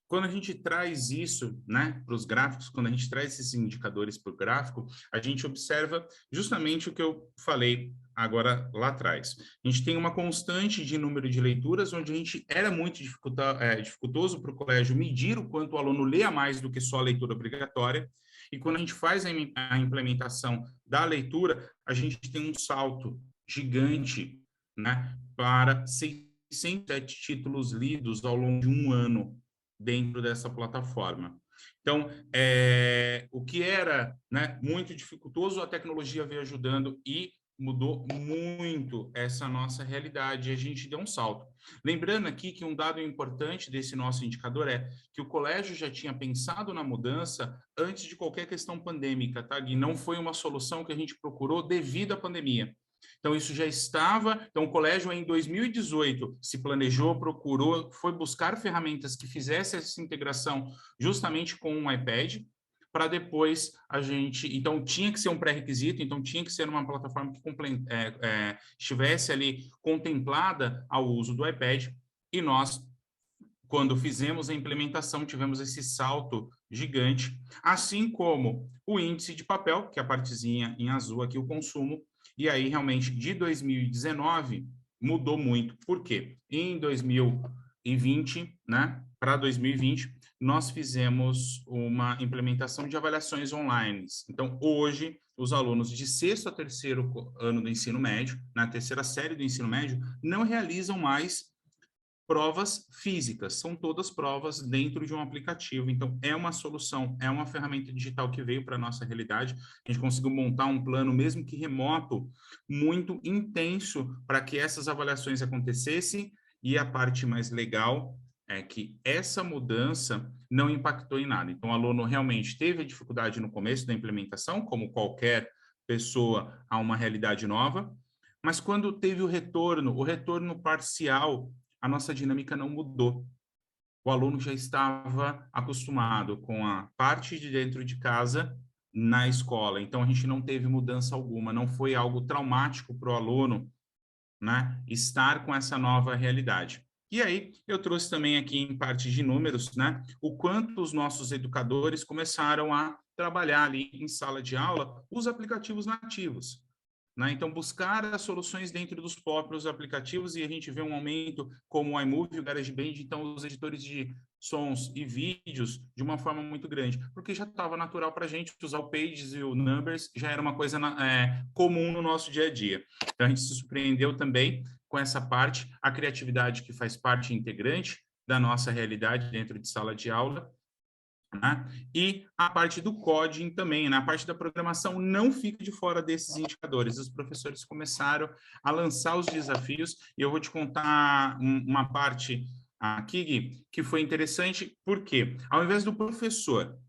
Quando a gente traz isso, né, para os gráficos, quando a gente traz esses indicadores para o gráfico, a gente observa justamente o que eu falei agora lá atrás. A gente tem uma constante de número de leituras, onde a gente era muito dificultoso para o colégio medir o quanto o aluno lê a mais do que só a leitura obrigatória. E quando a gente faz a implementação da leitura, a gente tem um salto gigante, né, para 607 títulos lidos ao longo de um ano dentro dessa plataforma. Então, o que era, né, muito dificultoso, a tecnologia veio ajudando e mudou muito essa nossa realidade, e a gente deu um salto. Lembrando aqui que um dado importante desse nosso indicador é que o colégio já tinha pensado na mudança antes de qualquer questão pandêmica, tá, Gui? Não foi uma solução que a gente procurou devido à pandemia. Então, isso já estava... Então, o colégio, em 2018, se planejou, procurou, foi buscar ferramentas que fizessem essa integração justamente com um iPad, para depois a gente... Então, tinha que ser um pré-requisito, então tinha que ser uma plataforma que estivesse ali contemplada ao uso do iPad, e nós, quando fizemos a implementação, tivemos esse salto gigante, assim como o índice de papel, que é a partezinha em azul aqui, o consumo. E aí, realmente, de 2019, mudou muito. Por quê? Em 2020, né, para 2020, nós fizemos uma implementação de avaliações online. Então, hoje, os alunos de 6º a 3º ano do ensino médio, na 3ª série do ensino médio, não realizam mais provas físicas, são todas provas dentro de um aplicativo. Então, é uma solução, é uma ferramenta digital que veio para a nossa realidade. A gente conseguiu montar um plano, mesmo que remoto, muito intenso para que essas avaliações acontecessem. E a parte mais legal é que essa mudança não impactou em nada. Então, o aluno realmente teve a dificuldade no começo da implementação, como qualquer pessoa a uma realidade nova, mas quando teve o retorno parcial, a nossa dinâmica não mudou. O aluno já estava acostumado com a parte de dentro de casa na escola, então a gente não teve mudança alguma, não foi algo traumático para o aluno, né, estar com essa nova realidade. E aí, eu trouxe também aqui em parte de números, né, o quanto os nossos educadores começaram a trabalhar ali em sala de aula os aplicativos nativos. Né? Então, buscar as soluções dentro dos próprios aplicativos, e a gente vê um aumento como o iMovie e o GarageBand, então os editores de sons e vídeos de uma forma muito grande, porque já estava natural para a gente usar o Pages e o Numbers, já era uma coisa comum no nosso dia a dia. Então, a gente se surpreendeu também com essa parte, a criatividade que faz parte integrante da nossa realidade dentro de sala de aula, né? E a parte do coding também, na parte da programação, não fica de fora desses indicadores. Os professores começaram a lançar os desafios, e eu vou te contar uma parte aqui, Gui, que foi interessante, porque ao invés do professor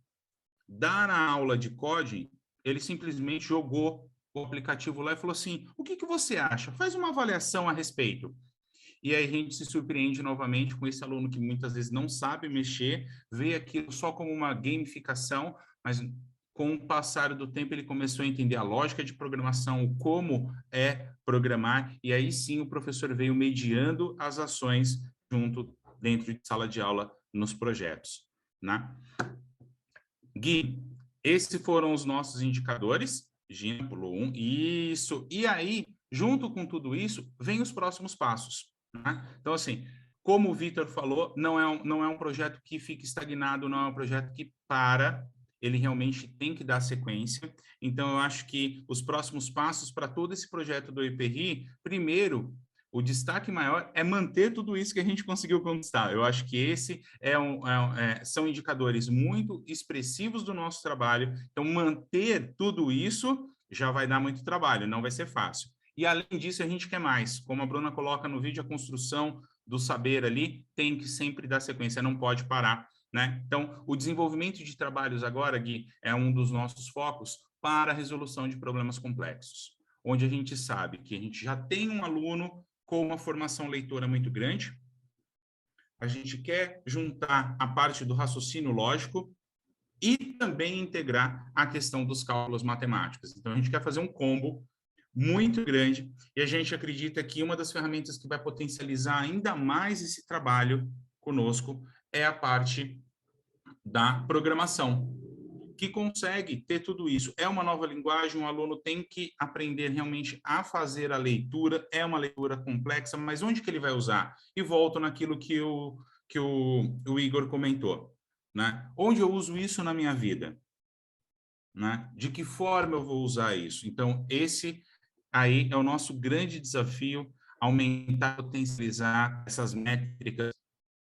dar a aula de coding, ele simplesmente jogou o aplicativo lá e falou assim: o que você acha? Faz uma avaliação a respeito. E aí a gente se surpreende novamente com esse aluno que muitas vezes não sabe mexer, vê aquilo só como uma gamificação, mas com o passar do tempo ele começou a entender a lógica de programação, como é programar, e aí sim o professor veio mediando as ações dentro de sala de aula nos projetos, né? Gui, esses foram os nossos indicadores. Gina pulou 1, isso. E aí, junto com tudo isso, vem os próximos passos. Então, assim, como o Vitor falou, não é um projeto que fica estagnado, não é um projeto que para, ele realmente tem que dar sequência. Então, eu acho que os próximos passos para todo esse projeto do EPRI, primeiro, o destaque maior é manter tudo isso que a gente conseguiu conquistar. Eu acho que esse são indicadores muito expressivos do nosso trabalho. Então, manter tudo isso já vai dar muito trabalho, não vai ser fácil. E, além disso, a gente quer mais. Como a Bruna coloca no vídeo, a construção do saber ali tem que sempre dar sequência, não pode parar, né? Então, o desenvolvimento de trabalhos agora, Gui, é um dos nossos focos para a resolução de problemas complexos, onde a gente sabe que a gente já tem um aluno com uma formação leitora muito grande, a gente quer juntar a parte do raciocínio lógico e também integrar a questão dos cálculos matemáticos. Então, a gente quer fazer um combo muito grande, e a gente acredita que uma das ferramentas que vai potencializar ainda mais esse trabalho conosco é a parte da programação, que consegue ter tudo isso. É uma nova linguagem, um aluno tem que aprender realmente a fazer a leitura, é uma leitura complexa, mas onde que ele vai usar? E volto naquilo que o Igor comentou, né? Onde eu uso isso na minha vida? Né? De que forma eu vou usar isso? Então, esse aí é o nosso grande desafio, aumentar, potencializar essas métricas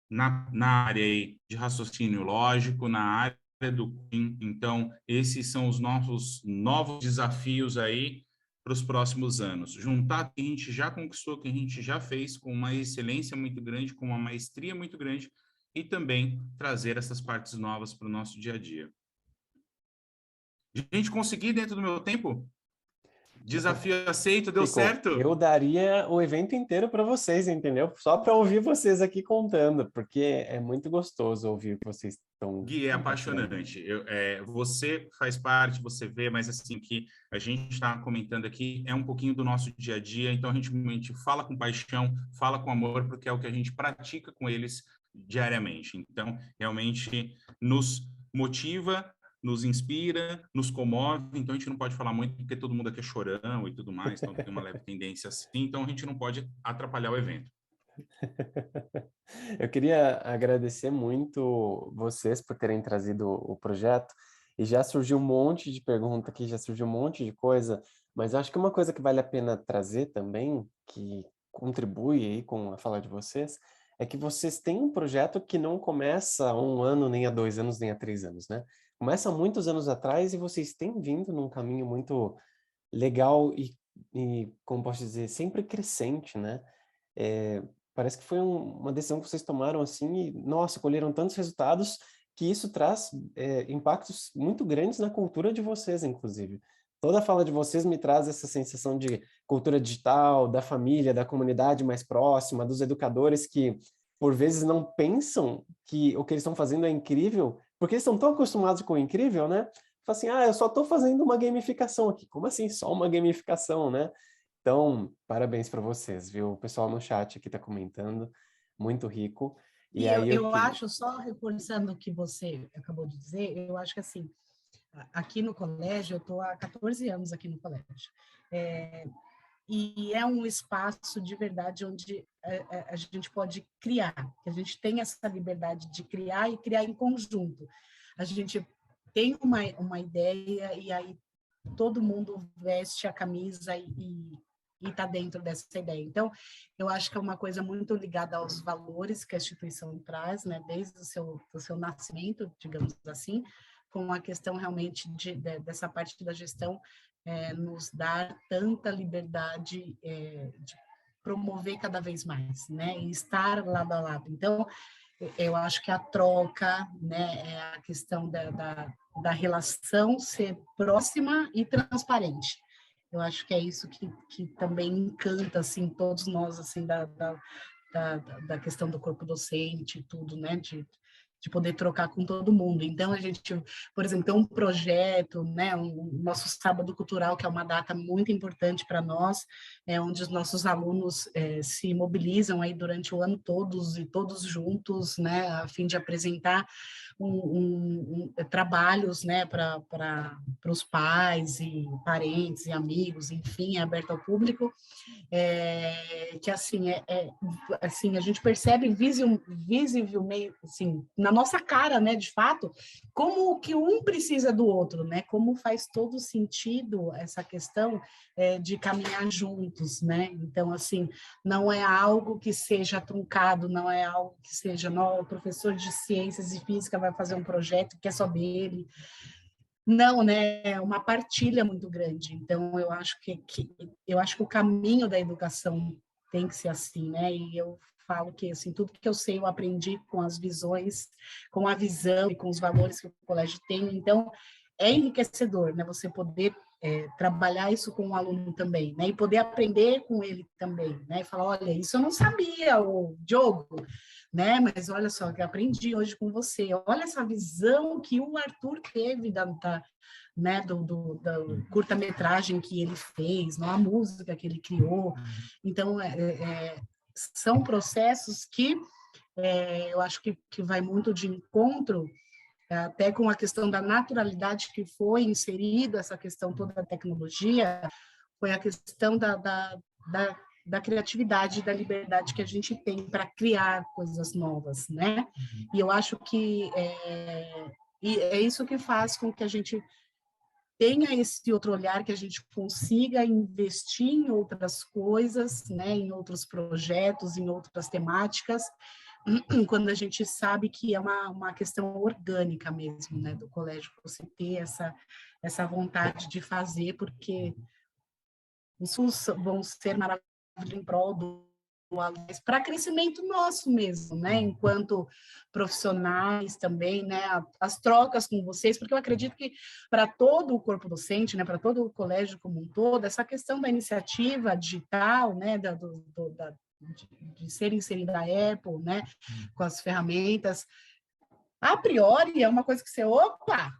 na área aí de raciocínio lógico, na área do Clean. Então, esses são os nossos novos desafios aí para os próximos anos. Juntar o que a gente já conquistou, o que a gente já fez, com uma excelência muito grande, com uma maestria muito grande, e também trazer essas partes novas para o nosso dia a dia. Gente, consegui dentro do meu tempo? Desafio aceito, deu certo? Eu daria o evento inteiro para vocês, entendeu? Só para ouvir vocês aqui contando, porque é muito gostoso ouvir o que vocês estão... Gui, é apaixonante. Você faz parte, você vê, mas assim, que a gente está comentando aqui é um pouquinho do nosso dia a dia, então a gente fala com paixão, fala com amor, porque é o que a gente pratica com eles diariamente. Então, realmente nos motiva, nos inspira, nos comove, então a gente não pode falar muito porque todo mundo aqui é chorão e tudo mais, então tem uma leve tendência assim, então a gente não pode atrapalhar o evento. Eu queria agradecer muito vocês por terem trazido o projeto, e já surgiu um monte de pergunta aqui, já surgiu um monte de coisa, mas acho que uma coisa que vale a pena trazer também, que contribui aí com a fala de vocês, é que vocês têm um projeto que não começa há 1 ano, nem há 2 anos, nem há 3 anos, né? Começa há muitos anos atrás e vocês têm vindo num caminho muito legal e como posso dizer, sempre crescente, né? Parece que foi uma decisão que vocês tomaram assim e, nossa, colheram tantos resultados que isso traz impactos muito grandes na cultura de vocês, inclusive. Toda a fala de vocês me traz essa sensação de cultura digital, da família, da comunidade mais próxima, dos educadores que, por vezes, não pensam que o que eles estão fazendo é incrível, porque eles estão tão acostumados com o incrível, né? Fala assim, eu só estou fazendo uma gamificação aqui. Como assim? Só uma gamificação, né? Então, parabéns para vocês, viu? O pessoal no chat aqui está comentando, muito rico. E aí eu acho, só reforçando o que você acabou de dizer, eu acho que assim, aqui no colégio, eu estou há 14 anos aqui no colégio, e é um espaço de verdade onde a gente pode criar, que a gente tem essa liberdade de criar e criar em conjunto. A gente tem uma ideia e aí todo mundo veste a camisa e está dentro dessa ideia. Então, eu acho que é uma coisa muito ligada aos valores que a instituição traz, né, desde o seu nascimento, digamos assim, com a questão realmente dessa parte da gestão nos dar tanta liberdade de promover cada vez mais, né, e estar lado a lado. Então, eu acho que a troca, né, a questão da relação ser próxima e transparente. Eu acho que é isso que também encanta, assim, todos nós, assim, da questão do corpo docente e tudo, né, de poder trocar com todo mundo. Então, a gente, por exemplo, tem um projeto, né, nosso Sábado Cultural, que é uma data muito importante para nós, onde os nossos alunos se mobilizam aí durante o ano todos juntos, né, a fim de apresentar trabalhos, né, para os pais e parentes e amigos, enfim, é aberto ao público, que assim, assim, a gente percebe visivelmente, assim, na nossa cara, né, de fato, como que um precisa do outro, né, como faz todo sentido essa questão de caminhar juntos, né, então, assim, não é algo que seja truncado, não é algo que seja, não, o professor de ciências e física vai fazer um projeto que é só dele, não, né, é uma partilha muito grande, então eu acho que o caminho da educação tem que ser assim, né, e eu falo que, assim, tudo que eu sei eu aprendi com as visões, com a visão e com os valores que o colégio tem, então é enriquecedor, né, você poder trabalhar isso com o aluno também, né, e poder aprender com ele também, né, e falar, olha, isso eu não sabia, o Diogo, né, mas olha só, que eu aprendi hoje com você, olha essa visão que o Arthur teve né, do curta-metragem que ele fez, a música que ele criou, então são processos que eu acho que vai muito de encontro até com a questão da naturalidade que foi inserido essa questão toda da tecnologia, foi a questão da criatividade, da liberdade que a gente tem para criar coisas novas, né? E eu acho que é isso que faz com que a gente tenha esse outro olhar, que a gente consiga investir em outras coisas, né? Em outros projetos, em outras temáticas, quando a gente sabe que é uma questão orgânica mesmo, né? Do colégio, você ter essa vontade de fazer, porque os vão ser maravilhosos em prol do para crescimento nosso mesmo, né? Enquanto profissionais também, né? As trocas com vocês, porque eu acredito que para todo o corpo docente, né? Para todo o colégio como um todo, essa questão da iniciativa digital, né? De ser inserida a Apple, né? Com as ferramentas, a priori é uma coisa que você,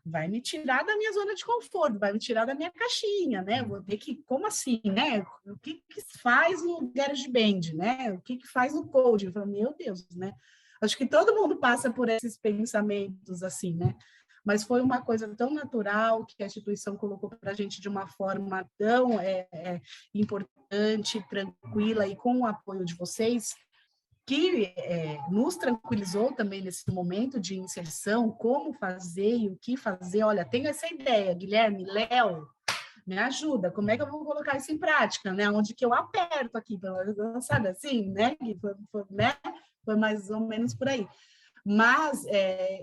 vai me tirar da minha zona de conforto, vai me tirar da minha caixinha, né? Vou ter que, como assim, né? O que faz o GarageBand, né? O que faz o Code? Eu falo, meu Deus, né? Acho que todo mundo passa por esses pensamentos assim, né? Mas foi uma coisa tão natural que a instituição colocou para a gente de uma forma tão importante, tranquila e com o apoio de vocês, que nos tranquilizou também nesse momento de inserção, como fazer e o que fazer. Olha, tenho essa ideia, Guilherme, Léo, me ajuda, como é que eu vou colocar isso em prática, né? Onde que eu aperto aqui, sabe assim, né? Foi mais ou menos por aí. Mas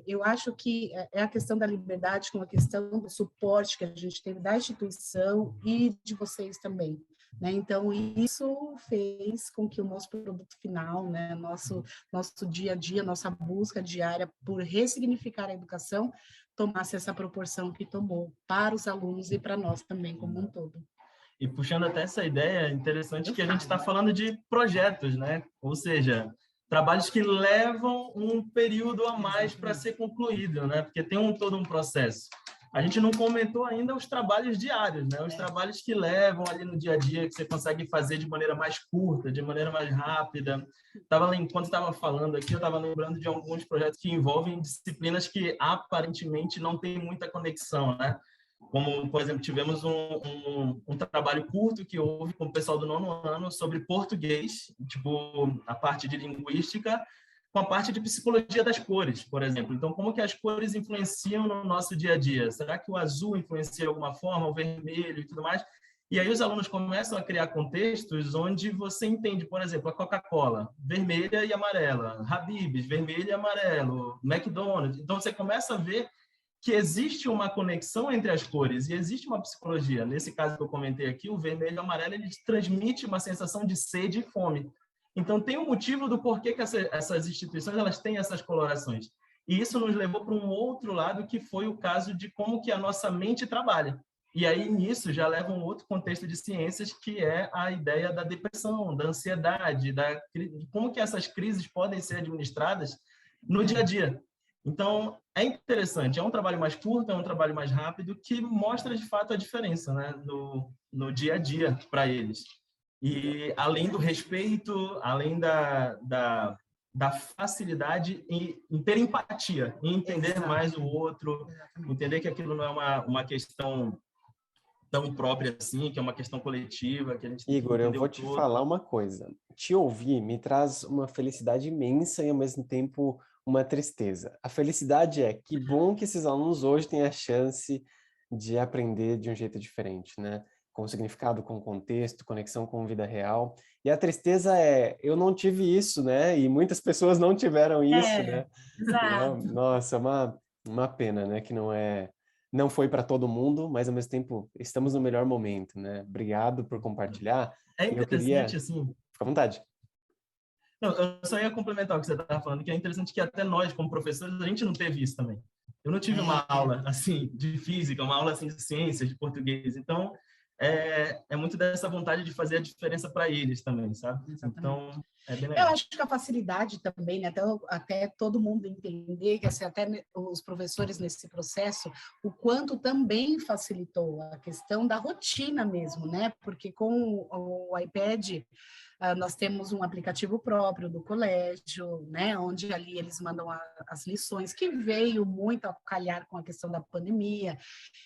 eu acho que é a questão da liberdade com a questão do suporte que a gente teve da instituição e de vocês também. Né? Então, isso fez com que o nosso produto final, né? nosso dia a dia, nossa busca diária por ressignificar a educação, tomasse essa proporção que tomou para os alunos e para nós também como um todo. E puxando até essa ideia, é interessante que a gente está falando de projetos, né? Ou seja, trabalhos que levam um período a mais para ser concluído, né? Porque tem todo um processo. A gente não comentou ainda os trabalhos diários, né? Os trabalhos que levam ali no dia a dia, que você consegue fazer de maneira mais curta, de maneira mais rápida. Enquanto estava falando aqui, eu estava lembrando de alguns projetos que envolvem disciplinas que aparentemente não têm muita conexão, né? Como, por exemplo, tivemos um trabalho curto que houve com o pessoal do 9º ano sobre português, tipo, a parte de linguística, com a parte de psicologia das cores, por exemplo. Então, como que as cores influenciam no nosso dia a dia? Será que o azul influencia de alguma forma, o vermelho e tudo mais? E aí os alunos começam a criar contextos onde você entende, por exemplo, a Coca-Cola, vermelha e amarela, Habib's, vermelho e amarelo, McDonald's. Então, você começa a ver que existe uma conexão entre as cores e existe uma psicologia. Nesse caso que eu comentei aqui, o vermelho e o amarelo, ele transmite uma sensação de sede e fome. Então, tem um motivo do porquê que essas instituições elas têm essas colorações. E isso nos levou para um outro lado, que foi o caso de como que a nossa mente trabalha. E aí, nisso, já leva um outro contexto de ciências, que é a ideia da depressão, da ansiedade, de como que essas crises podem ser administradas no dia a dia. Então, é interessante. É um trabalho mais curto, é um trabalho mais rápido, que mostra, de fato, a diferença, né, no dia a dia para eles. E além do respeito, além da facilidade em ter empatia, em entender mais o outro, entender que aquilo não é uma questão tão própria assim, que é uma questão coletiva, que a gente tem que Igor, eu vou te falar uma coisa. Te ouvir me traz uma felicidade imensa e, ao mesmo tempo, uma tristeza. A felicidade é que bom que esses alunos hoje têm a chance de aprender de um jeito diferente, né? Com significado, com contexto, conexão com vida real. E a tristeza é, eu não tive isso, né? E muitas pessoas não tiveram isso, né? Exato. Nossa, uma pena, né? Que não foi para todo mundo, mas ao mesmo tempo estamos no melhor momento, né? Obrigado por compartilhar. É interessante, assim... Fica à vontade. Não, eu só ia complementar o que você estava falando, que é interessante que até nós, como professores, a gente não teve isso também. Eu não tive uma aula, assim, de física, uma aula, assim, de ciências, de português. Então, é muito dessa vontade de fazer a diferença para eles também, sabe? Exatamente. Então, é bem legal. Eu acho que a facilidade também, né? Até todo mundo entender que assim, até os professores nesse processo, o quanto também facilitou a questão da rotina mesmo, né? Porque com o iPad Nós temos um aplicativo próprio do colégio, né, onde ali eles mandam as lições, que veio muito a calhar com a questão da pandemia.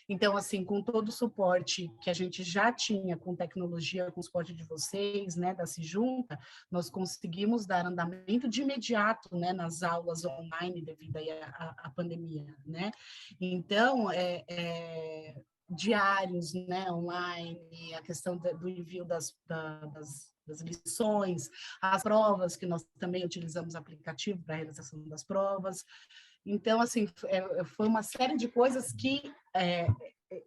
Então, assim, com todo o suporte que a gente já tinha com tecnologia, com o suporte de vocês, né, da Sejunta, nós conseguimos dar andamento de imediato, né, nas aulas online devido aí à pandemia, né? Então, diários, né, online, a questão do envio das lições, as provas, que nós também utilizamos aplicativo para a realização das provas. Então, assim, foi uma série de coisas que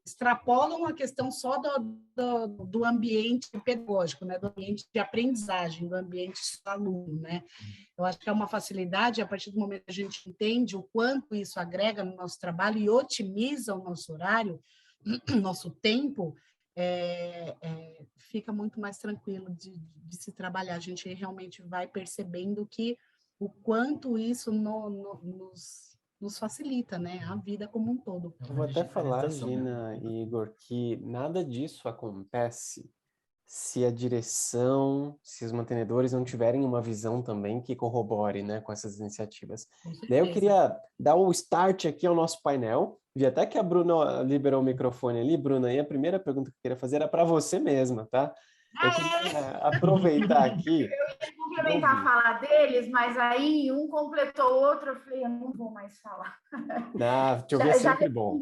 extrapolam a questão só do ambiente pedagógico, né, do ambiente de aprendizagem, do ambiente do aluno, né? Eu acho que é uma facilidade, a partir do momento que a gente entende o quanto isso agrega no nosso trabalho e otimiza o nosso horário, nosso tempo, fica muito mais tranquilo de se trabalhar. A gente realmente vai percebendo que o quanto isso nos facilita, né, a vida como um todo. Eu vou até falar, Gina e Igor, que nada disso acontece se a direção, se os mantenedores não tiverem uma visão também que corrobore, né, com essas iniciativas. Daí eu queria dar o start aqui ao nosso painel. Vi até que a Bruna liberou o microfone ali. Bruna, e a primeira pergunta que eu queria fazer era para você mesma, tá? Eu queria aproveitar aqui. Eu ia complementar a falar deles, mas aí um completou o outro, eu falei, eu não vou mais falar. Te ouvir é sempre bom.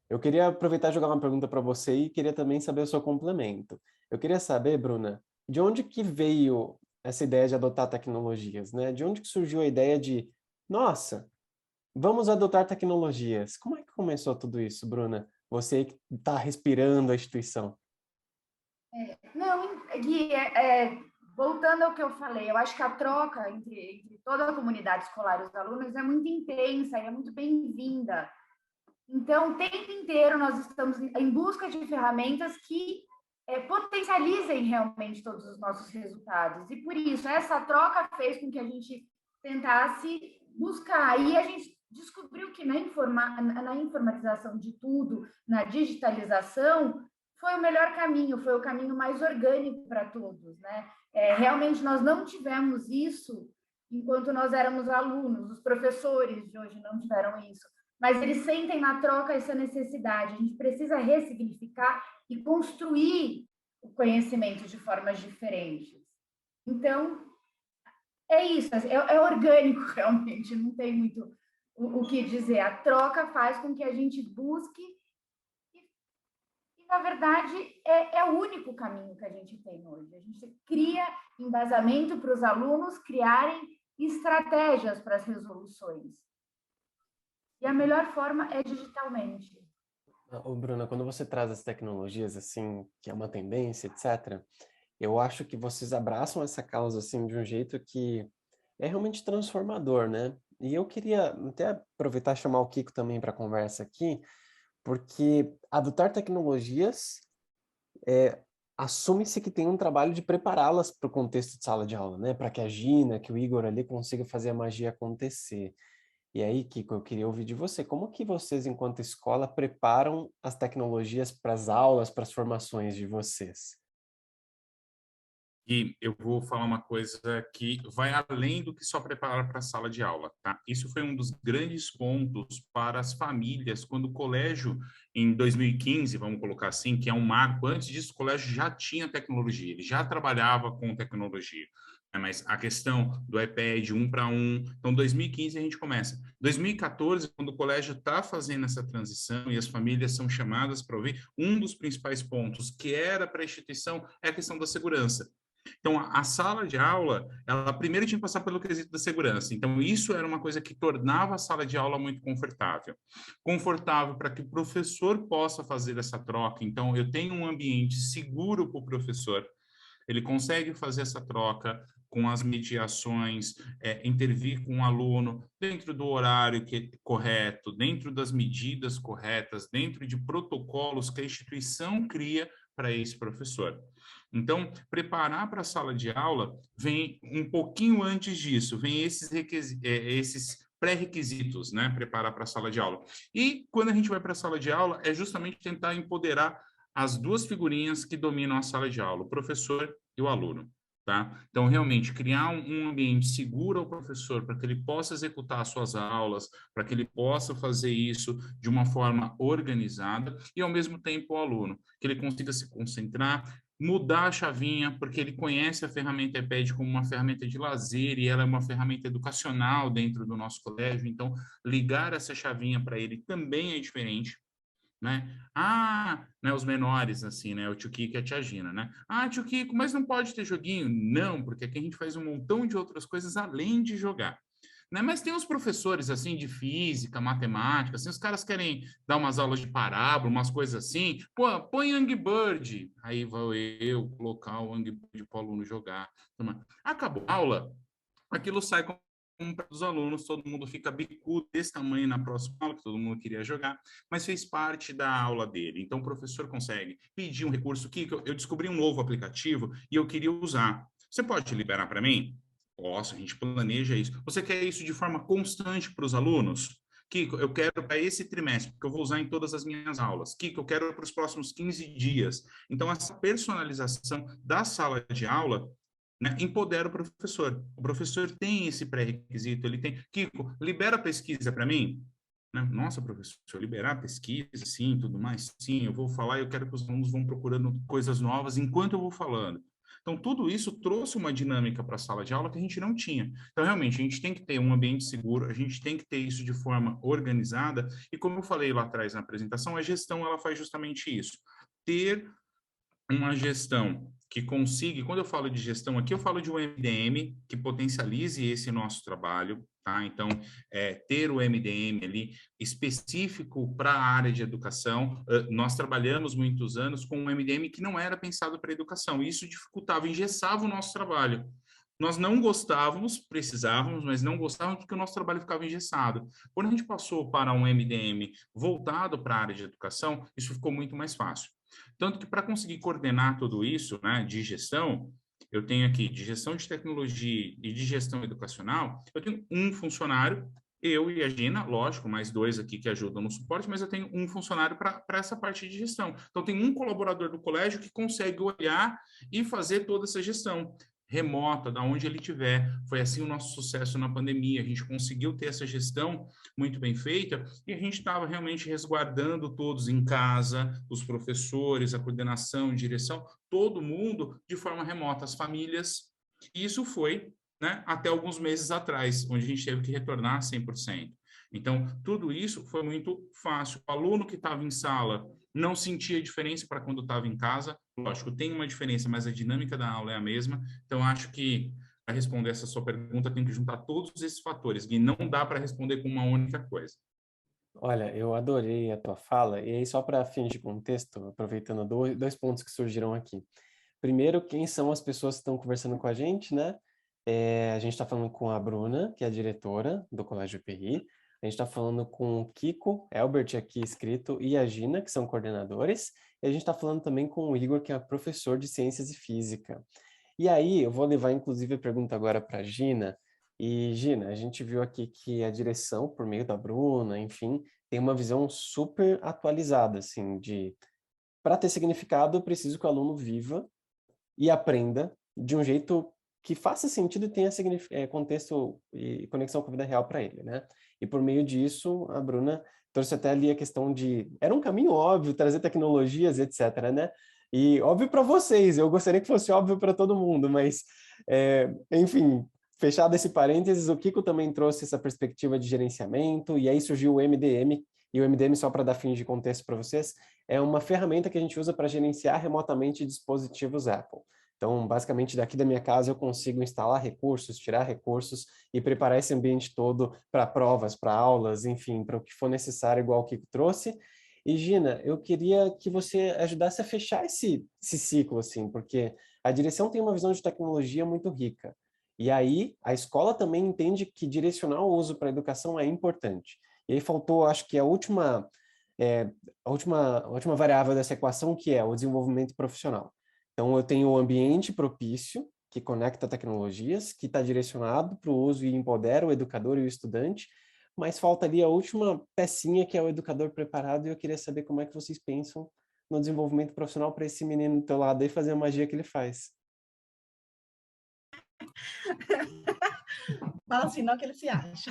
Eu queria aproveitar e jogar uma pergunta para você e queria também saber o seu complemento. Eu queria saber, Bruna, de onde que veio essa ideia de adotar tecnologias, né? De onde que surgiu a ideia de, nossa, vamos adotar tecnologias? Como é que começou tudo isso, Bruna? Você que está respirando a instituição. Não, Gui, voltando ao que eu falei, eu acho que a troca entre toda a comunidade escolar e os alunos é muito intensa e é muito bem-vinda. Então, o tempo inteiro nós estamos em busca de ferramentas que potencializem realmente todos os nossos resultados. E por isso, essa troca fez com que a gente tentasse buscar. E a gente descobriu que na informatização de tudo, na digitalização, foi o melhor caminho, foi o caminho mais orgânico para todos, né? Realmente, nós não tivemos isso enquanto nós éramos alunos, os professores de hoje não tiveram isso, mas eles sentem na troca essa necessidade. A gente precisa ressignificar e construir o conhecimento de formas diferentes. Então, é isso, é orgânico realmente, não tem muito o que dizer. A troca faz com que a gente busque e na verdade, é o único caminho que a gente tem hoje. A gente cria embasamento para os alunos criarem estratégias para as resoluções. E a melhor forma é digitalmente. Bruna, quando você traz as tecnologias, assim, que é uma tendência, etc., eu acho que vocês abraçam essa causa, assim, de um jeito que é realmente transformador, né? E eu queria até aproveitar e chamar o Kiko também para a conversa aqui, porque adotar tecnologias assume-se que tem um trabalho de prepará-las para o contexto de sala de aula, né? Para que a Gina, que o Igor ali consiga fazer a magia acontecer. E aí, Kiko, eu queria ouvir de você. Como que vocês, enquanto escola, preparam as tecnologias para as aulas, para as formações de vocês? E eu vou falar uma coisa que vai além do que só preparar para a sala de aula, tá? Isso foi um dos grandes pontos para as famílias, quando o colégio, em 2015, vamos colocar assim, que é um marco, antes disso o colégio já tinha tecnologia, ele já trabalhava com tecnologia. Mas a questão do iPad 1 para 1, então 2015 a gente começa. 2014, quando o colégio está fazendo essa transição e as famílias são chamadas para ouvir, um dos principais pontos que era para a instituição é a questão da segurança. Então, a sala de aula, ela primeiro tinha que passar pelo quesito da segurança. Então, isso era uma coisa que tornava a sala de aula muito confortável. Confortável para que o professor possa fazer essa troca. Então, eu tenho um ambiente seguro para o professor. Ele consegue fazer essa troca com as mediações, intervir com o aluno dentro do horário correto, dentro das medidas corretas, dentro de protocolos que a instituição cria para esse professor. Então, preparar para a sala de aula vem um pouquinho antes disso, vem esses pré-requisitos, né? Preparar para a sala de aula. E quando a gente vai para a sala de aula, é justamente tentar empoderar as duas figurinhas que dominam a sala de aula, o professor e o aluno. Tá? Então, realmente, criar um ambiente seguro ao professor para que ele possa executar as suas aulas, para que ele possa fazer isso de uma forma organizada e, ao mesmo tempo, o aluno, que ele consiga se concentrar, mudar a chavinha, porque ele conhece a ferramenta iPad como uma ferramenta de lazer e ela é uma ferramenta educacional dentro do nosso colégio, então, ligar essa chavinha para ele também é diferente. Né? Né, os menores, assim, né? O tio Kiko e a tia Gina, né? Tio Kiko, mas não pode ter joguinho? Não, porque aqui a gente faz um montão de outras coisas além de jogar. Né? Mas tem uns professores, assim, de física, matemática, assim, os caras querem dar umas aulas de parábola, umas coisas assim. Pô, põe Angry Bird. Aí vou eu colocar o Angry Bird para o aluno jogar. Acabou a aula, aquilo sai com dos alunos, todo mundo fica bicudo desse tamanho na próxima aula, que todo mundo queria jogar, mas fez parte da aula dele. Então, o professor consegue pedir um recurso que eu descobri um novo aplicativo e eu queria usar. Você pode liberar para mim? Posso, a gente planeja isso. Você quer isso de forma constante para os alunos? Kiko, eu quero para esse trimestre, porque eu vou usar em todas as minhas aulas. Kiko, eu quero para os próximos 15 dias. Então, essa personalização da sala de aula, né, empodera o professor. O professor tem esse pré-requisito, ele tem... Kiko, libera a pesquisa para mim? Né? Nossa, professor, liberar a pesquisa, sim, tudo mais? Sim, eu vou falar e eu quero que os alunos vão procurando coisas novas enquanto eu vou falando. Então, tudo isso trouxe uma dinâmica para a sala de aula que a gente não tinha. Então, realmente, a gente tem que ter um ambiente seguro, a gente tem que ter isso de forma organizada, e como eu falei lá atrás na apresentação, a gestão, ela faz justamente isso. Ter uma gestão que consiga, quando eu falo de gestão aqui, eu falo de um MDM que potencialize esse nosso trabalho, tá? Então, ter o MDM ali específico para a área de educação. Nós trabalhamos muitos anos com um MDM que não era pensado para educação, e isso dificultava, engessava o nosso trabalho. Nós não gostávamos, precisávamos, mas não gostávamos porque o nosso trabalho ficava engessado. Quando a gente passou para um MDM voltado para a área de educação, isso ficou muito mais fácil. Tanto que para conseguir coordenar tudo isso, né, de gestão, eu tenho aqui de gestão de tecnologia e de gestão educacional, eu tenho um funcionário, eu e a Gina, lógico, mais 2 aqui que ajudam no suporte, mas eu tenho um funcionário para essa parte de gestão. Então, tem um colaborador do colégio que consegue olhar e fazer toda essa gestão remota, da onde ele estiver. Foi assim o nosso sucesso na pandemia. A gente conseguiu ter essa gestão muito bem feita e a gente estava realmente resguardando todos em casa, os professores, a coordenação, direção, todo mundo de forma remota, as famílias. E isso foi, né, até alguns meses atrás, onde a gente teve que retornar 100%. Então, tudo isso foi muito fácil. O aluno que estava em sala não sentia diferença para quando estava em casa. Lógico, tem uma diferença, mas a dinâmica da aula é a mesma. Então, acho que, para responder essa sua pergunta, tem que juntar todos esses fatores, e não dá para responder com uma única coisa. Olha, eu adorei a tua fala, e aí só para fins de contexto, aproveitando dois pontos que surgiram aqui. Primeiro, quem são as pessoas que estão conversando com a gente, né? A gente está falando com a Bruna, que é a diretora do Colégio PRI. A gente está falando com o Kiko, Elbert aqui escrito, e a Gina, que são coordenadores. E a gente está falando também com o Igor, que é professor de Ciências e Física. E aí, eu vou levar, inclusive, a pergunta agora para a Gina. E, Gina, a gente viu aqui que a direção, por meio da Bruna, enfim, tem uma visão super atualizada, assim, de... Para ter significado, eu preciso que o aluno viva e aprenda de um jeito que faça sentido e tenha contexto e conexão com a vida real para ele, né? E por meio disso, a Bruna trouxe até ali a questão de... Era um caminho óbvio, trazer tecnologias, etc., né? E óbvio para vocês, eu gostaria que fosse óbvio para todo mundo, mas, enfim, fechado esse parênteses, o Kiko também trouxe essa perspectiva de gerenciamento, e aí surgiu o MDM, e o MDM, só para dar fim de contexto para vocês, é uma ferramenta que a gente usa para gerenciar remotamente dispositivos Apple. Então, basicamente, daqui da minha casa eu consigo instalar recursos, tirar recursos e preparar esse ambiente todo para provas, para aulas, enfim, para o que for necessário, igual o Kiko trouxe. E, Gina, eu queria que você ajudasse a fechar esse ciclo, assim, porque a direção tem uma visão de tecnologia muito rica. E aí, a escola também entende que direcionar o uso para a educação é importante. E aí faltou, acho que a última variável dessa equação, que é o desenvolvimento profissional. Então, eu tenho o ambiente propício, que conecta tecnologias, que está direcionado para o uso e empodera o educador e o estudante, mas falta ali a última pecinha, que é o educador preparado, e eu queria saber como é que vocês pensam no desenvolvimento profissional para esse menino do teu lado aí fazer a magia que ele faz. Fala assim, não que ele se acha.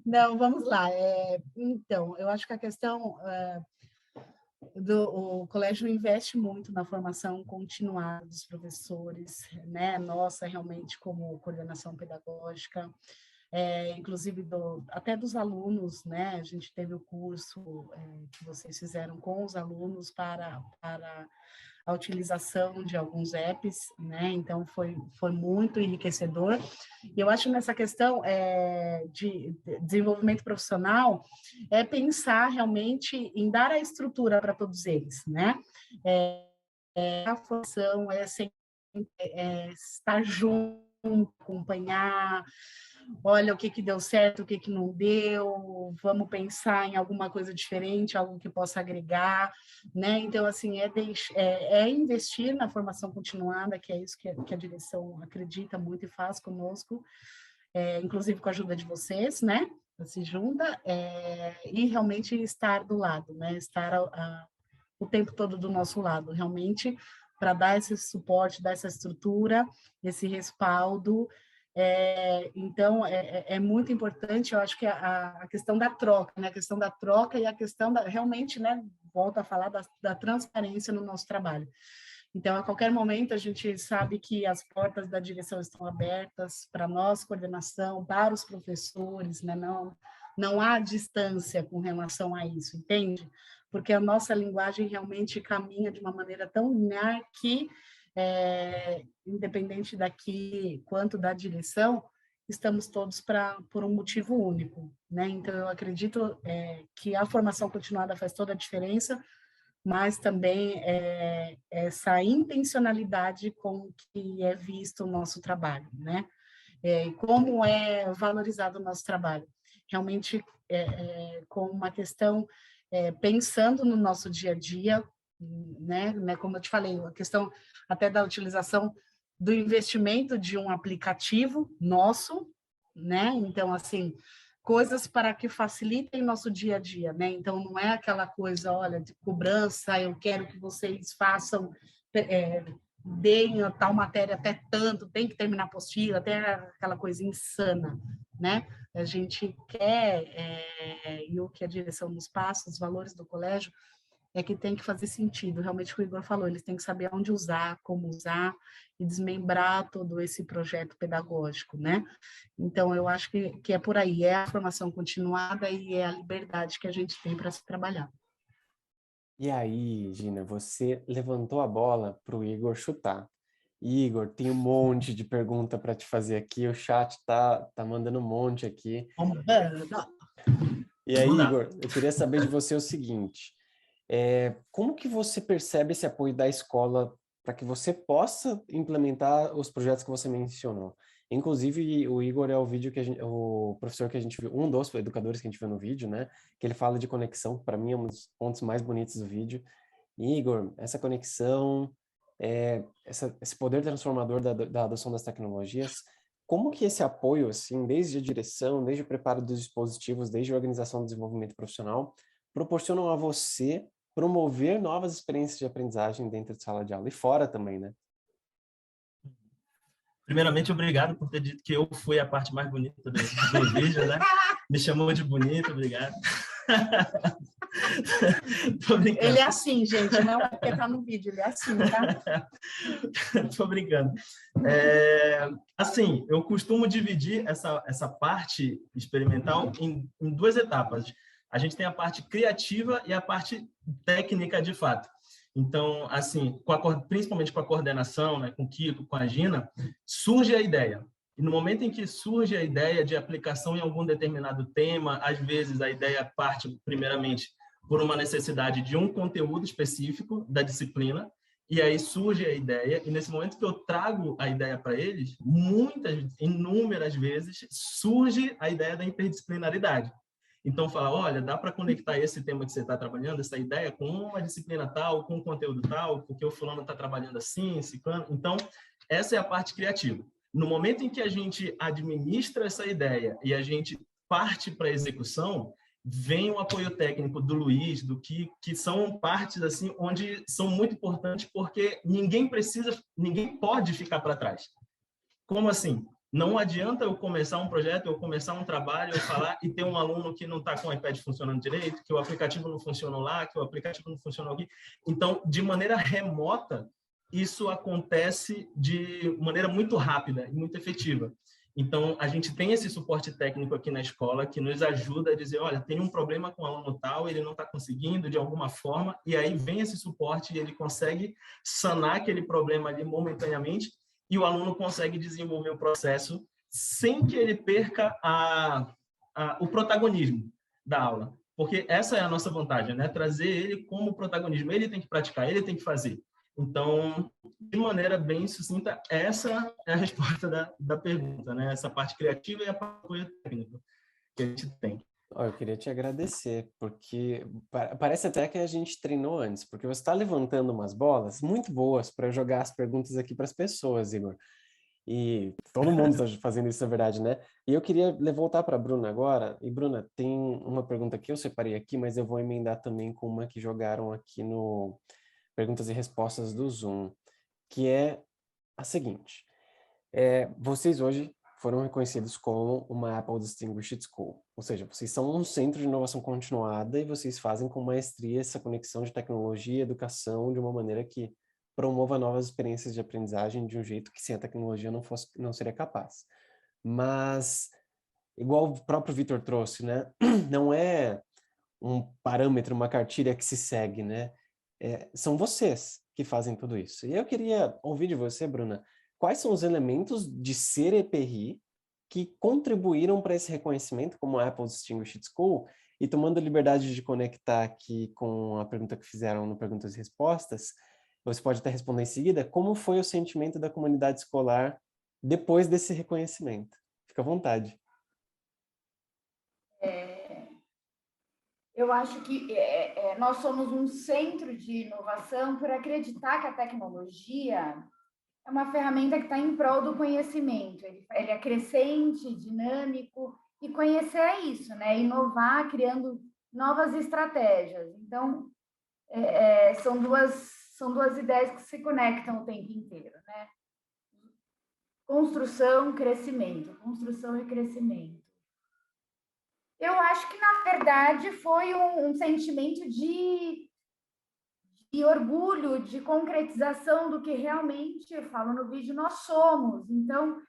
Não, vamos lá. Então, eu acho que a questão o colégio investe muito na formação continuada dos professores, né? Nossa, realmente, como coordenação pedagógica, inclusive até dos alunos, né? A gente teve o curso que vocês fizeram com os alunos para a utilização de alguns apps, né? Então, foi muito enriquecedor. E eu acho nessa questão de desenvolvimento profissional, pensar realmente em dar a estrutura para todos eles, né? A formação estar junto, acompanhar, olha o que deu certo, o que não deu, vamos pensar em alguma coisa diferente, algo que possa agregar, né? Então, assim, investir na formação continuada, que é isso que a direção acredita muito e faz conosco, inclusive com a ajuda de vocês, né? Se junta, e realmente estar do lado, né? Estar o tempo todo do nosso lado, realmente, para dar esse suporte, dar essa estrutura, esse respaldo. Então, é muito importante, eu acho que a questão da troca, né? A questão da troca e a questão realmente, né? Volto a falar da transparência no nosso trabalho. Então, a qualquer momento, a gente sabe que as portas da direção estão abertas para nós, coordenação, para os professores, né? Não há distância com relação a isso, entende? Porque a nossa linguagem realmente caminha de uma maneira tão linear que, independente daqui quanto da direção, estamos todos por um motivo único, né? Então, eu acredito que a formação continuada faz toda a diferença, mas também essa intencionalidade com que é visto o nosso trabalho, né? Como é valorizado o nosso trabalho. Realmente, com uma questão, pensando no nosso dia a dia, né? Como eu te falei, a questão até da utilização do investimento de um aplicativo nosso, né? Então, assim, coisas para que facilitem nosso dia a dia, né? Então, não é aquela coisa, olha, de cobrança, eu quero que vocês façam, deem a tal matéria até tanto, tem que terminar a apostila, até aquela coisa insana, né? A gente quer, e o que a direção nos passa, os valores do colégio, é que tem que fazer sentido. Realmente, o que o Igor falou, eles têm que saber onde usar, como usar e desmembrar todo esse projeto pedagógico, né? Então, eu acho que é por aí, é a formação continuada e é a liberdade que a gente tem para se trabalhar. E aí, Gina, você levantou a bola para o Igor chutar. Igor, tem um monte de pergunta para te fazer aqui, o chat tá mandando um monte aqui. E aí, Igor, eu queria saber de você o seguinte, como que você percebe esse apoio da escola para que você possa implementar os projetos que você mencionou? Inclusive, o Igor é o professor que a gente viu, um dos educadores que a gente viu no vídeo, né? Que ele fala de conexão, para mim é um dos pontos mais bonitos do vídeo. Igor, essa conexão, esse poder transformador da adoção das tecnologias, como que esse apoio, assim, desde a direção, desde o preparo dos dispositivos, desde a organização do desenvolvimento profissional, proporcionam a você promover novas experiências de aprendizagem dentro de sala de aula e fora também, né? Primeiramente, obrigado por ter dito que eu fui a parte mais bonita do vídeo, né? Me chamou de bonito, obrigado. Tô brincando. Ele é assim, gente, não é porque tá no vídeo, ele é assim, tá? Tô brincando. Assim, eu costumo dividir essa parte experimental em duas etapas. A gente tem a parte criativa e a parte técnica, de fato. Então, assim, principalmente com a coordenação, né, com o Kiko, com a Gina, surge a ideia. E no momento em que surge a ideia de aplicação em algum determinado tema, às vezes a ideia parte, primeiramente, por uma necessidade de um conteúdo específico da disciplina, e aí surge a ideia, e nesse momento que eu trago a ideia para eles, inúmeras vezes, surge a ideia da interdisciplinaridade. Então, fala, olha, dá para conectar esse tema que você está trabalhando, essa ideia, com uma disciplina tal, com um conteúdo tal, porque o fulano está trabalhando assim, ciclano. Então, essa é a parte criativa. No momento em que a gente administra essa ideia e a gente parte para a execução, vem o apoio técnico do Luiz, do que são partes assim onde são muito importantes, porque ninguém pode ficar para trás. Como assim? Não adianta eu começar um projeto, eu começar um trabalho, eu falar e ter um aluno que não está com o iPad funcionando direito, que o aplicativo não funcionou lá, que o aplicativo não funcionou aqui. Então, de maneira remota, isso acontece de maneira muito rápida e muito efetiva. Então, a gente tem esse suporte técnico aqui na escola que nos ajuda a dizer, olha, tem um problema com o aluno tal, ele não está conseguindo de alguma forma, e aí vem esse suporte e ele consegue sanar aquele problema ali momentaneamente, e o aluno consegue desenvolver o processo sem que ele perca o protagonismo da aula. Porque essa é a nossa vantagem, né? Trazer ele como protagonismo. Ele tem que praticar, ele tem que fazer. Então, de maneira bem sucinta, essa é a resposta da pergunta, né? Essa parte criativa e a parte técnica que a gente tem. Eu queria te agradecer, porque parece até que a gente treinou antes, porque você está levantando umas bolas muito boas para jogar as perguntas aqui para as pessoas, Igor. E todo mundo está fazendo isso, na verdade, né? E eu queria voltar para a Bruna agora. E, Bruna, tem uma pergunta que eu separei aqui, mas eu vou emendar também com uma que jogaram aqui no Perguntas e Respostas do Zoom, que é a seguinte. Vocês hoje foram reconhecidos como uma Apple Distinguished School, ou seja, vocês são um centro de inovação continuada e vocês fazem com maestria essa conexão de tecnologia e educação de uma maneira que promova novas experiências de aprendizagem de um jeito que sem a tecnologia não seria capaz. Mas, igual o próprio Vitor trouxe, né? Não é um parâmetro, uma cartilha que se segue, né? São vocês que fazem tudo isso. E eu queria ouvir de você, Bruna, quais são os elementos de ser EPRI que contribuíram para esse reconhecimento como Apple Distinguished School? E tomando a liberdade de conectar aqui com a pergunta que fizeram no Perguntas e Respostas, você pode até responder em seguida, como foi o sentimento da comunidade escolar depois desse reconhecimento? Fica à vontade. Eu acho que nós somos um centro de inovação por acreditar que a tecnologia é uma ferramenta que está em prol do conhecimento. Ele é crescente, dinâmico, e conhecer é isso, né? Inovar criando novas estratégias. Então, são duas ideias que se conectam o tempo inteiro, né? Construção, crescimento. Construção e crescimento. Eu acho que, na verdade, foi um sentimento de orgulho, de concretização do que realmente, eu falo no vídeo, nós somos. Então,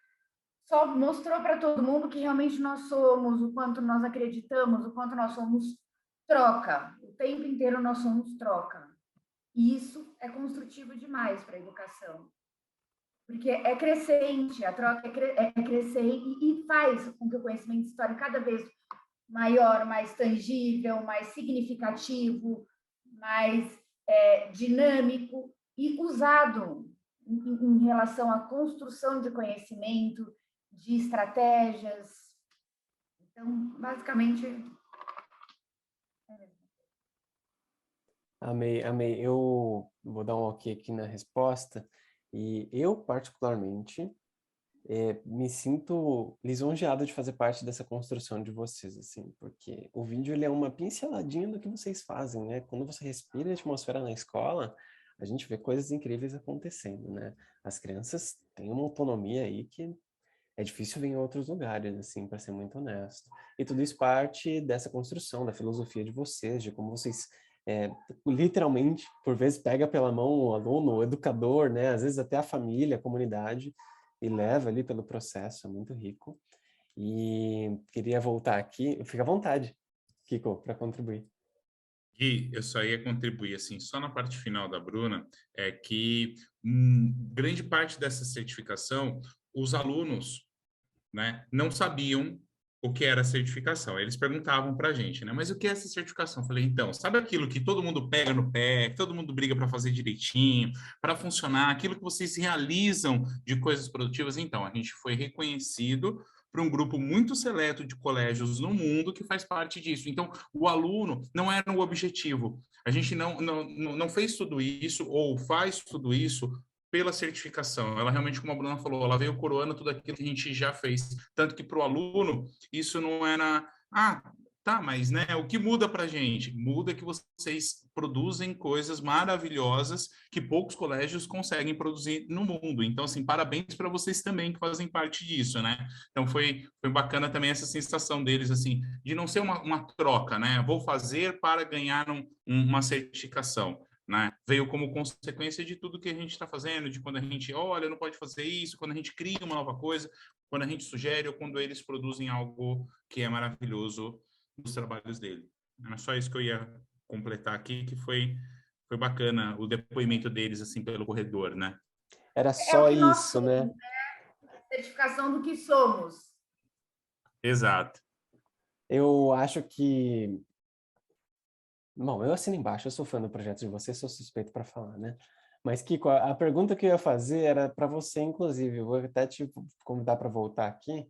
só mostrou para todo mundo que realmente nós somos, o quanto nós acreditamos, o quanto nós somos troca. O tempo inteiro nós somos troca. E isso é construtivo demais para a educação. Porque é crescente, a troca é crescente e faz com que o conhecimento se torne cada vez maior, mais tangível, mais significativo, mais dinâmico e usado em relação à construção de conhecimento, de estratégias. Então, basicamente... Amei. Eu vou dar um ok aqui na resposta. E eu, particularmente, me sinto lisonjeado de fazer parte dessa construção de vocês, assim, porque o vídeo ele é uma pinceladinha do que vocês fazem, né? Quando você respira a atmosfera na escola, a gente vê coisas incríveis acontecendo, né? As crianças têm uma autonomia aí que é difícil ver em outros lugares, assim, para ser muito honesto. E tudo isso parte dessa construção, da filosofia de vocês, de como vocês literalmente, por vezes, pega pela mão o aluno, o educador, né? Às vezes até a família, a comunidade, e leva ali pelo processo, é muito rico. E queria voltar aqui, fica à vontade, Kiko, para contribuir. Gui, eu só ia contribuir, assim, só na parte final da Bruna, é que grande parte dessa certificação, os alunos, né, não sabiam o que era certificação. Eles perguntavam para a gente, né? Mas o que é essa certificação? Eu falei, então, sabe aquilo que todo mundo pega no pé, que todo mundo briga para fazer direitinho, para funcionar, aquilo que vocês realizam de coisas produtivas? Então, a gente foi reconhecido para um grupo muito seleto de colégios no mundo que faz parte disso. Então, o aluno não era o objetivo. A gente não fez tudo isso ou faz tudo isso pela certificação. Ela realmente, como a Bruna falou, ela veio coroando tudo aquilo que a gente já fez. Tanto que para o aluno, isso não era... Tá, mas né, o que muda para a gente? Muda que vocês produzem coisas maravilhosas que poucos colégios conseguem produzir no mundo. Então, assim, parabéns para vocês também que fazem parte disso, né? Então, foi bacana também essa sensação deles, assim, de não ser uma troca, né? Vou fazer para ganhar uma certificação. Né? Veio como consequência de tudo que a gente está fazendo, de quando a gente olha, não pode fazer isso, quando a gente cria uma nova coisa, quando a gente sugere ou quando eles produzem algo que é maravilhoso nos trabalhos dele. Era só isso que eu ia completar aqui, que foi bacana o depoimento deles assim pelo corredor, né? Era só isso, né? Certificação do que somos. Exato. Eu acho que... Bom, eu assino embaixo, eu sou fã do projeto de vocês, sou suspeito para falar, né? Mas, Kiko, a pergunta que eu ia fazer era para você, inclusive, eu vou até te convidar para voltar aqui.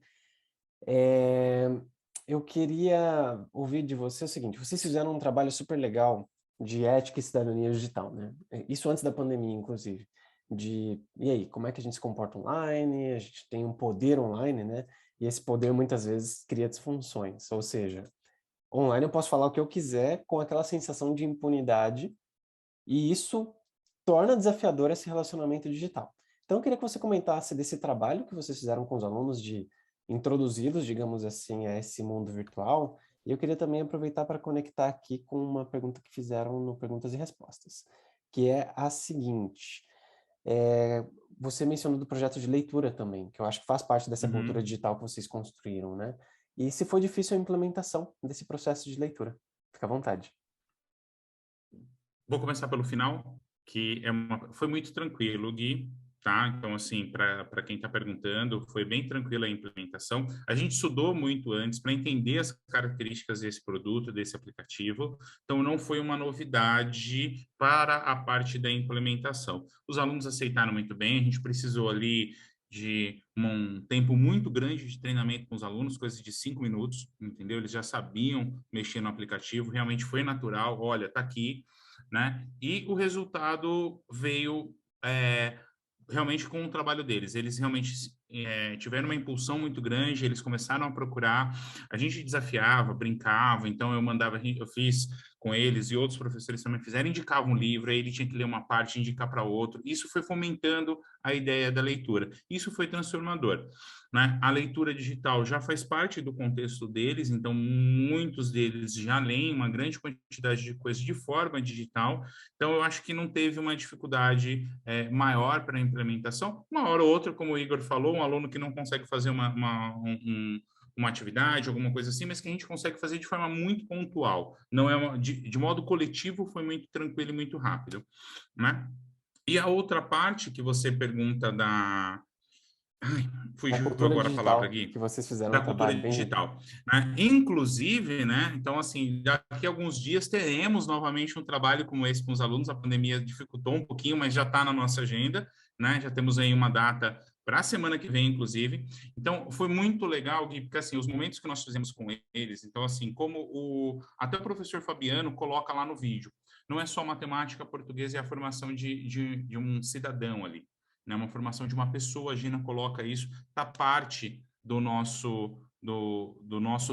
Eu queria ouvir de você o seguinte, vocês fizeram um trabalho super legal de ética e cidadania digital, né? Isso antes da pandemia, inclusive. E aí, como é que a gente se comporta online? A gente tem um poder online, né? E esse poder, muitas vezes, cria disfunções. Ou seja, online eu posso falar o que eu quiser com aquela sensação de impunidade e isso torna desafiador esse relacionamento digital. Então, eu queria que você comentasse desse trabalho que vocês fizeram com os alunos de introduzi-los, digamos assim, a esse mundo virtual. E eu queria também aproveitar para conectar aqui com uma pergunta que fizeram no Perguntas e Respostas, que é a seguinte. Você mencionou do projeto de leitura também, que eu acho que faz parte dessa cultura digital que vocês construíram, né? E se foi difícil a implementação desse processo de leitura? Fica à vontade. Vou começar pelo final, que foi muito tranquilo, Gui. Tá? Então, assim, para quem está perguntando, foi bem tranquila a implementação. A gente estudou muito antes para entender as características desse produto, desse aplicativo. Então, não foi uma novidade para a parte da implementação. Os alunos aceitaram muito bem. A gente precisou ali de um tempo muito grande de treinamento com os alunos, coisa de 5 minutos, entendeu? Eles já sabiam mexer no aplicativo, realmente foi natural. Olha, tá aqui, né? E o resultado veio... realmente com o trabalho deles. Eles realmente tiveram uma impulsão muito grande, eles começaram a procurar, a gente desafiava, brincava, então eu fiz com eles e outros professores também fizeram, indicavam um livro, aí ele tinha que ler uma parte e indicar para outro. Isso foi fomentando a ideia da leitura. Isso foi transformador, né? A leitura digital já faz parte do contexto deles, então muitos deles já leem uma grande quantidade de coisas de forma digital, então eu acho que não teve uma dificuldade maior para a implementação. Uma hora ou outra, como o Igor falou, um aluno que não consegue fazer uma atividade, alguma coisa assim, mas que a gente consegue fazer de forma muito pontual. Não é de modo coletivo, foi muito tranquilo e muito rápido, né? E a outra parte que você pergunta da... fugiu agora a palavra aqui. Que vocês fizeram da cultura digital. Né? Inclusive, né? Então, assim, daqui a alguns dias teremos novamente um trabalho como esse com os alunos. A pandemia dificultou um pouquinho, mas já está na nossa agenda, né? Já temos aí uma data para a semana que vem, inclusive. Então, foi muito legal, Gui, porque, assim, os momentos que nós fizemos com eles, então, assim, como até o professor Fabiano coloca lá no vídeo, não é só matemática, português, é a formação de um cidadão ali, né? Uma formação de uma pessoa, a Gina coloca isso, tá parte do nosso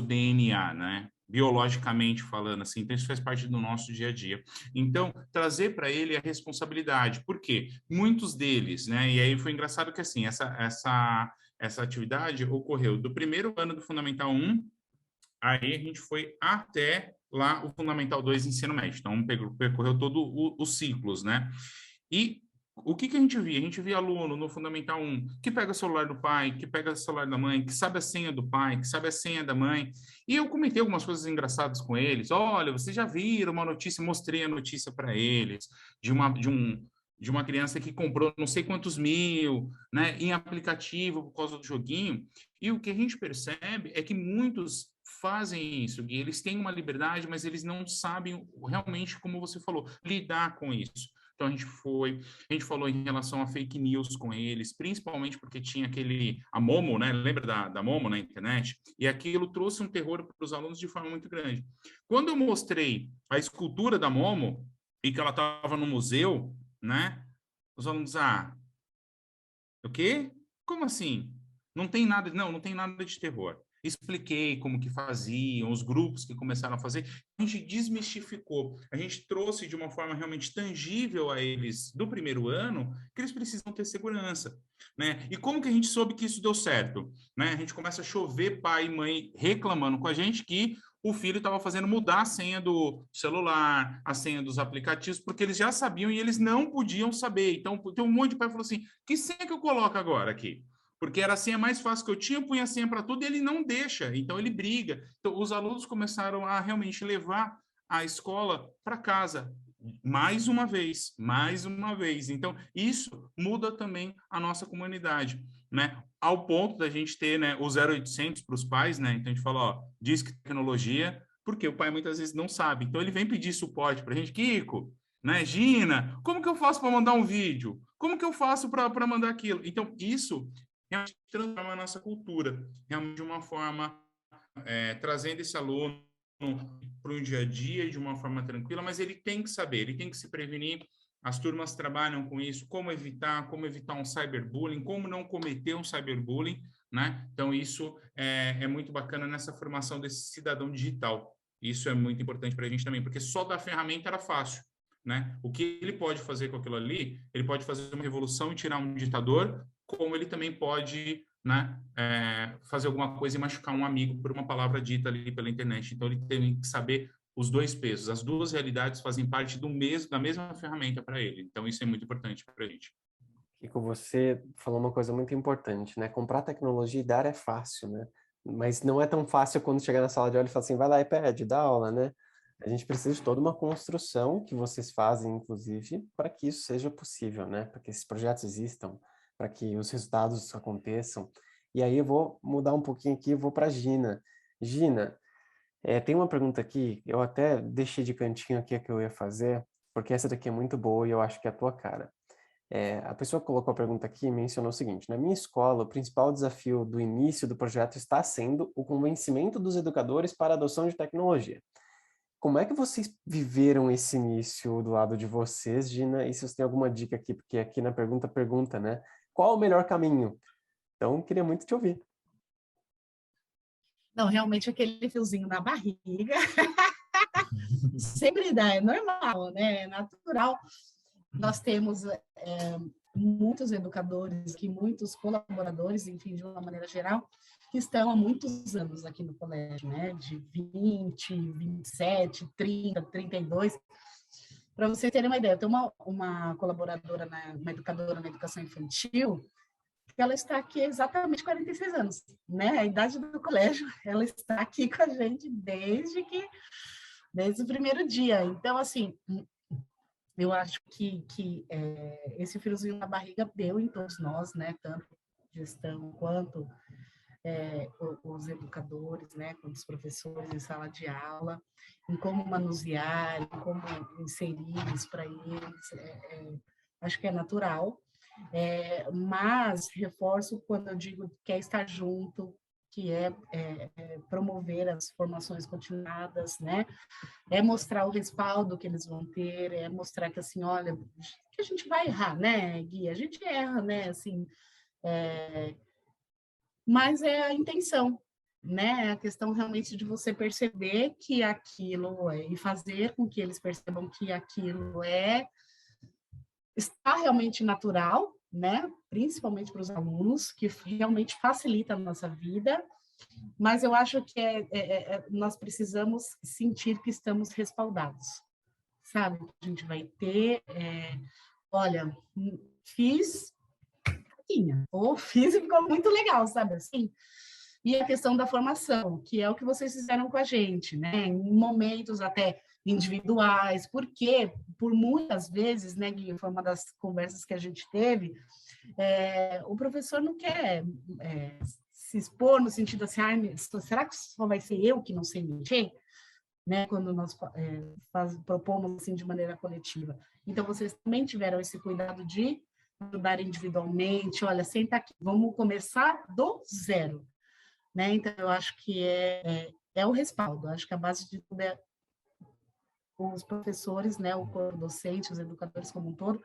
DNA, né? Biologicamente falando, assim, então isso faz parte do nosso dia a dia. Então, trazer para ele a responsabilidade, por quê? Muitos deles, né? E aí foi engraçado que, assim, essa atividade ocorreu do primeiro ano do Fundamental 1, aí a gente foi até lá o Fundamental 2 ensino médio, então percorreu todos os ciclos, né? E o que a gente via? A gente via aluno no Fundamental 1 que pega o celular do pai, que pega o celular da mãe, que sabe a senha do pai, que sabe a senha da mãe. E eu comentei algumas coisas engraçadas com eles. Olha, vocês já viram uma notícia, mostrei a notícia para eles de uma criança que comprou não sei quantos mil, né, em aplicativo por causa do joguinho. E o que a gente percebe é que muitos fazem isso, Gui. Eles têm uma liberdade, mas eles não sabem realmente, como você falou, lidar com isso. Então, a gente falou em relação a fake news com eles, principalmente porque tinha a Momo, né? Lembra da Momo na internet? E aquilo trouxe um terror para os alunos de forma muito grande. Quando eu mostrei a escultura da Momo e que ela estava no museu, né? Os alunos, o quê? Como assim? Não tem nada de terror. expliquei como que faziam, os grupos que começaram a fazer, a gente desmistificou, a gente trouxe de uma forma realmente tangível a eles do primeiro ano que eles precisam ter segurança, né? E como que a gente soube que isso deu certo, né? A gente começa a chover pai e mãe reclamando com a gente que o filho estava fazendo mudar a senha do celular, a senha dos aplicativos, porque eles já sabiam e eles não podiam saber. Então, tem um monte de pai que falou assim, que senha que eu coloco agora aqui? Porque era a senha mais fácil que eu tinha, punha a senha para tudo e ele não deixa, então ele briga. Então, os alunos começaram a realmente levar a escola para casa, mais uma vez. Então, isso muda também a nossa comunidade, né? Ao ponto da gente ter, né, o 0800 para os pais, né? Então, a gente fala, ó, diz que tecnologia, porque o pai muitas vezes não sabe. Então, ele vem pedir suporte para a gente, Kiko, né, Gina, como que eu faço para mandar um vídeo? Como que eu faço para mandar aquilo? Então, isso realmente transforma a nossa cultura, realmente de uma forma, trazendo esse aluno para o dia a dia de uma forma tranquila, mas ele tem que saber, ele tem que se prevenir. As turmas trabalham com isso, como evitar um cyberbullying, como não cometer um cyberbullying, né? Então, isso é muito bacana nessa formação desse cidadão digital. Isso é muito importante para a gente também, porque só da ferramenta era fácil, né? O que ele pode fazer com aquilo ali, ele pode fazer uma revolução e tirar um ditador, como ele também pode, né, fazer alguma coisa e machucar um amigo por uma palavra dita ali pela internet. Então, ele tem que saber os dois pesos. As duas realidades fazem parte da mesma ferramenta para ele. Então, isso é muito importante para a gente. Kiko, você falou uma coisa muito importante, né? Comprar tecnologia e dar é fácil, né? Mas não é tão fácil quando chegar na sala de aula e falar assim, vai lá, iPad, dá aula, né? A gente precisa de toda uma construção que vocês fazem, inclusive, para que isso seja possível, né? Para que esses projetos existam, para que os resultados aconteçam. E aí eu vou mudar um pouquinho aqui, eu vou para a Gina. Gina, tem uma pergunta aqui, eu até deixei de cantinho aqui a que eu ia fazer, porque essa daqui é muito boa e eu acho que é a tua cara. A pessoa que colocou a pergunta aqui mencionou o seguinte, na minha escola, o principal desafio do início do projeto está sendo o convencimento dos educadores para a adoção de tecnologia. Como é que vocês viveram esse início do lado de vocês, Gina? E se você tem alguma dica aqui, porque aqui na pergunta, né? Qual o melhor caminho? Então, queria muito te ouvir. Não, realmente aquele fiozinho na barriga sempre dá, é normal, né? É natural. Nós temos muitos educadores, muitos colaboradores, enfim, de uma maneira geral, que estão há muitos anos aqui no colégio, né? De 20, 27, 30, 32. Para você ter uma ideia, eu tenho uma colaboradora, uma educadora na educação infantil, que ela está aqui há exatamente 46 anos, né? A idade do colégio, ela está aqui com a gente desde o primeiro dia. Então, assim, eu acho que esse friozinho na barriga deu em todos nós, né? Tanto gestão quanto os educadores, né? Quanto os professores em sala de aula, em como manusear, em como inserir isso para eles. Acho que é natural. Mas reforço quando eu digo que é estar junto, que é promover as formações continuadas, né? É mostrar o respaldo que eles vão ter, é mostrar que, assim, olha, que a gente vai errar, né, Gui? A gente erra, né, assim, mas é a intenção, né? É a questão realmente de você perceber que aquilo e fazer com que eles percebam que aquilo está realmente natural, né? Principalmente para os alunos, que realmente facilita a nossa vida, mas eu acho que nós precisamos sentir que estamos respaldados, sabe? A gente vai ter, olha, fiz, ou fiz e ficou muito legal, sabe assim? E a questão da formação, que é o que vocês fizeram com a gente, né? Em momentos até individuais, porque por muitas vezes, né, Gui, foi uma das conversas que a gente teve, o professor não quer se expor no sentido assim, será que só vai ser eu que não sei mexer? Né, quando nós propomos assim de maneira coletiva. Então, vocês também tiveram esse cuidado de ajudar individualmente, olha, senta aqui, vamos começar do zero. Né? Então, eu acho que é o respaldo, acho que a base de tudo é os professores, né, o corpo docente, os educadores como um todo,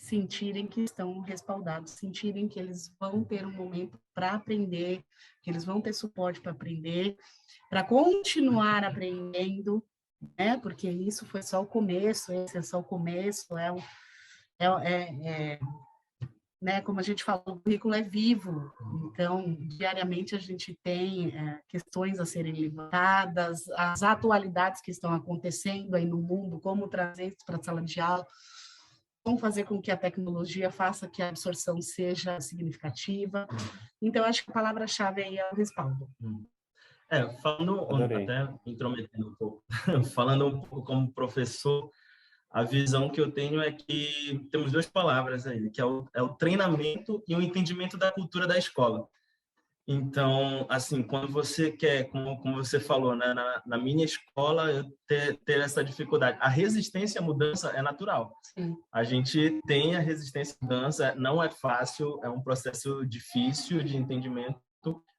sentirem que estão respaldados, sentirem que eles vão ter um momento para aprender, que eles vão ter suporte para aprender, para continuar aprendendo, né? Porque isso foi só o começo, esse é só o começo, né? Como a gente falou, o currículo é vivo, então, diariamente a gente tem questões a serem levantadas, as atualidades que estão acontecendo aí no mundo, como trazer isso para a sala de aula, como fazer com que a tecnologia faça que a absorção seja significativa. Então, acho que a palavra-chave aí é o respaldo. Falando, até me intrometendo um pouco, falando um pouco como professor, a visão que eu tenho é que temos duas palavras aí, que é o treinamento e o entendimento da cultura da escola. Então, assim, quando você quer, como você falou, né, na minha escola, eu ter essa dificuldade. A resistência à mudança é natural. Sim. A gente tem a resistência à mudança, não é fácil, é um processo difícil de entendimento,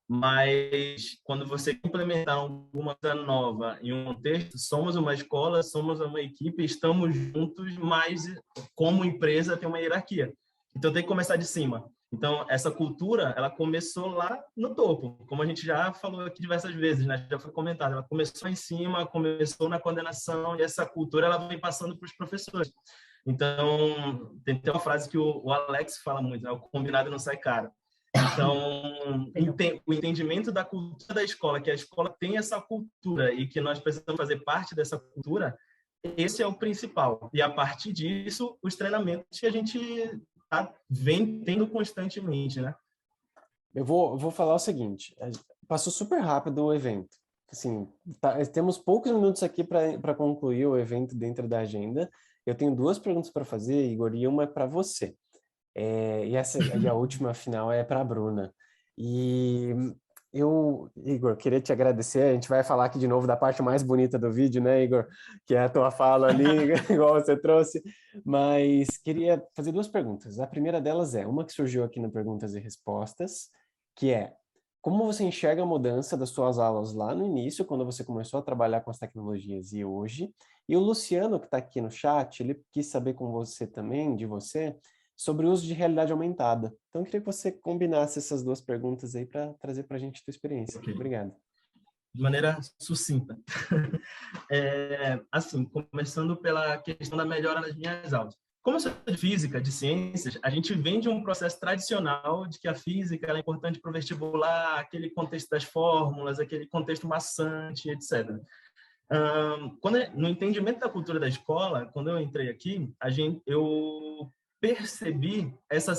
mas quando você implementar alguma coisa nova em um contexto, somos uma escola, somos uma equipe, estamos juntos, mas como empresa tem uma hierarquia. Então tem que começar de cima. Então essa cultura, ela começou lá no topo, como a gente já falou aqui diversas vezes, né? Já foi comentado, ela começou em cima, começou na coordenação, e essa cultura ela vem passando para os professores. Então tem uma frase que o Alex fala muito, né? O combinado não sai caro. Então, o entendimento da cultura da escola, que a escola tem essa cultura e que nós precisamos fazer parte dessa cultura, esse é o principal. E a partir disso, os treinamentos que a gente vem tendo constantemente, né? Eu vou falar o seguinte, passou super rápido o evento. Assim, temos poucos minutos aqui para concluir o evento dentro da agenda. Eu tenho 2 perguntas para fazer, Igor, e uma é para você. E a última, final, é para a Bruna. E Igor, queria te agradecer. A gente vai falar aqui de novo da parte mais bonita do vídeo, né, Igor? Que é a tua fala ali, igual você trouxe. Mas queria fazer 2 perguntas. A primeira delas é uma que surgiu aqui no Perguntas e Respostas, que é: como você enxerga a mudança das suas aulas lá no início, quando você começou a trabalhar com as tecnologias, e hoje? E o Luciano, que está aqui no chat, ele quis saber com você também, de você, sobre o uso de realidade aumentada. Então, eu queria que você combinasse essas 2 perguntas aí para trazer para a gente a tua experiência. Okay. Obrigado. De maneira sucinta. Assim, começando pela questão da melhora nas minhas aulas. Como eu sou de física, de ciências, a gente vem de um processo tradicional de que a física é importante para o vestibular, aquele contexto das fórmulas, aquele contexto maçante, etc. No entendimento da cultura da escola, quando eu entrei aqui, eu percebi esse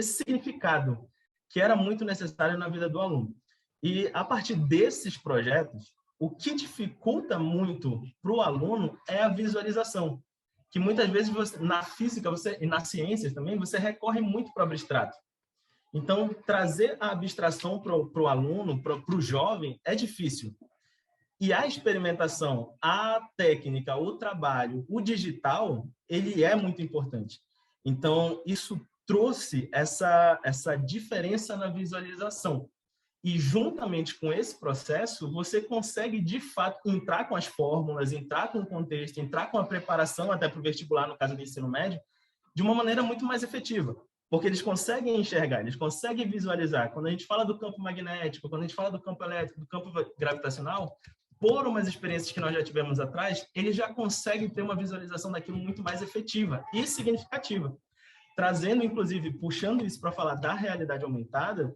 significado que era muito necessário na vida do aluno. E, a partir desses projetos, o que dificulta muito para o aluno é a visualização, que muitas vezes na física e nas ciências também, você recorre muito para o abstrato. Então, trazer a abstração para o aluno, para o jovem, é difícil. E a experimentação, a técnica, o trabalho, o digital, ele é muito importante. Então, isso trouxe essa diferença na visualização. E, juntamente com esse processo, você consegue, de fato, entrar com as fórmulas, entrar com o contexto, entrar com a preparação até para o vestibular, no caso do ensino médio, de uma maneira muito mais efetiva. Porque eles conseguem enxergar, eles conseguem visualizar. Quando a gente fala do campo magnético, quando a gente fala do campo elétrico, do campo gravitacional, por umas experiências que nós já tivemos atrás, eles já conseguem ter uma visualização daquilo muito mais efetiva e significativa. Trazendo, inclusive, puxando isso para falar da realidade aumentada,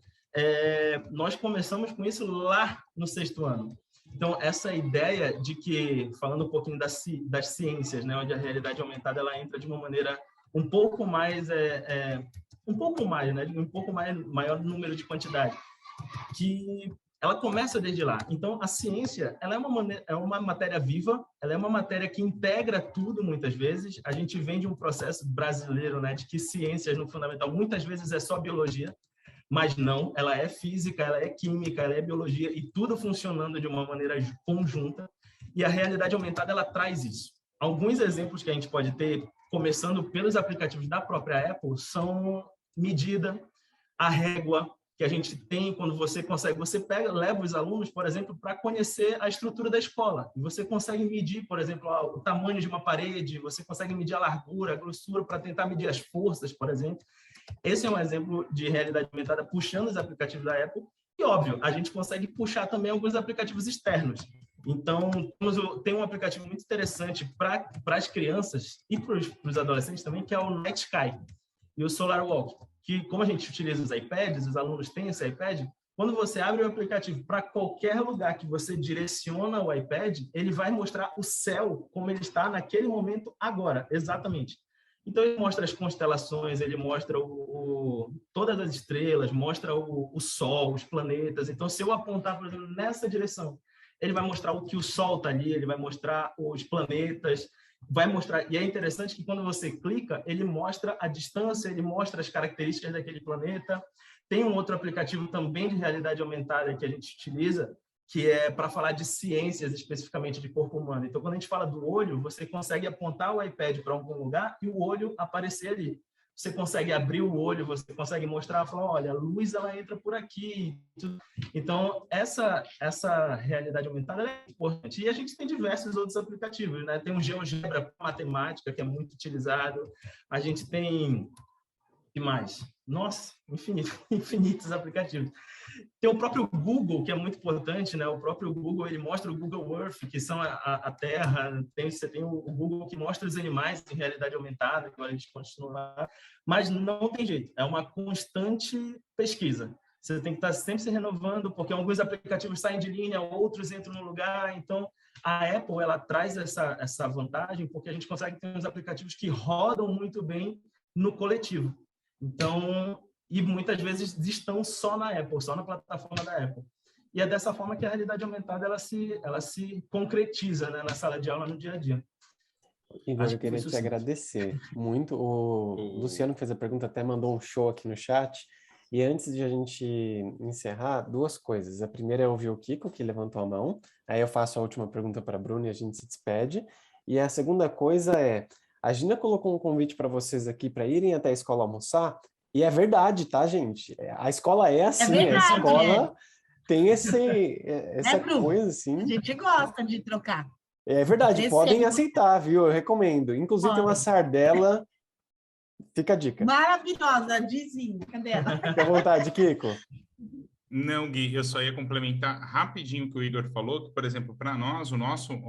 nós começamos com isso lá no 6º ano. Então, essa ideia de que, falando um pouquinho das ciências, né, onde a realidade aumentada ela entra de uma maneira um pouco mais, né, maior número de quantidade, que ela começa desde lá. Então, a ciência, ela é uma matéria viva, ela é uma matéria que integra tudo, muitas vezes. A gente vem de um processo brasileiro, né, de que ciências, no fundamental, muitas vezes é só biologia, mas não, ela é física, ela é química, ela é biologia, e tudo funcionando de uma maneira conjunta. E a realidade aumentada, ela traz isso. Alguns exemplos que a gente pode ter, começando pelos aplicativos da própria Apple, são medida, a régua, que a gente tem quando você consegue, leva os alunos, por exemplo, para conhecer a estrutura da escola. E você consegue medir, por exemplo, o tamanho de uma parede, você consegue medir a largura, a grossura, para tentar medir as forças, por exemplo. Esse é um exemplo de realidade aumentada puxando os aplicativos da Apple. E, óbvio, a gente consegue puxar também alguns aplicativos externos. Então, tem um aplicativo muito interessante para as crianças e para os adolescentes também, que é o Night Sky e o Solar Walk, que, como a gente utiliza os iPads, os alunos têm esse iPad, quando você abre o aplicativo para qualquer lugar que você direciona o iPad, ele vai mostrar o céu como ele está naquele momento agora, exatamente. Então, ele mostra as constelações, ele mostra todas as estrelas, mostra o Sol, os planetas. Então, se eu apontar, por exemplo, nessa direção, ele vai mostrar o que o Sol está ali, ele vai mostrar os planetas, vai mostrar. E é interessante que quando você clica, ele mostra a distância, ele mostra as características daquele planeta. Tem um outro aplicativo também de realidade aumentada que a gente utiliza, que é para falar de ciências, especificamente de corpo humano. Então, quando a gente fala do olho, você consegue apontar o iPad para algum lugar e o olho aparecer ali. Você consegue abrir o olho, você consegue mostrar, falar, olha, a luz ela entra por aqui. Então, essa realidade aumentada é importante. E a gente tem diversos outros aplicativos, né? Tem um GeoGebra para matemática, que é muito utilizado. A gente tem... O que mais? Nossa, infinitos aplicativos. Tem o próprio Google, que é muito importante, né? O próprio Google, ele mostra o Google Earth, que são a Terra. Você tem o Google que mostra os animais em realidade aumentada, que a gente continua lá. Mas não tem jeito, é uma constante pesquisa. Você tem que estar sempre se renovando, porque alguns aplicativos saem de linha, outros entram no lugar. Então, a Apple, ela traz essa vantagem, porque a gente consegue ter uns aplicativos que rodam muito bem no coletivo. Então, e muitas vezes estão só na Apple, só na plataforma da Apple. E é dessa forma que a realidade aumentada ela se concretiza, né, na sala de aula, no dia a dia. Igor, eu queria te agradecer muito. O Luciano, que fez a pergunta, até mandou um show aqui no chat. E antes de a gente encerrar, duas coisas. A primeira é ouvir o Kiko, que levantou a mão. Aí eu faço a última pergunta para a Bruna e a gente se despede. E a segunda coisa é... A Gina colocou um convite para vocês aqui para irem até a escola almoçar, e é verdade, tá, gente? A escola é assim, verdade, a escola tem essa coisa assim. A gente gosta de trocar. É verdade, podem aceitar, viu? Eu recomendo. Inclusive tem uma sardela, fica a dica. Maravilhosa, Dizinho, cadê ela? Fica à vontade, Kiko. Não, Gui, eu só ia complementar rapidinho o que o Igor falou, que, por exemplo, para nós,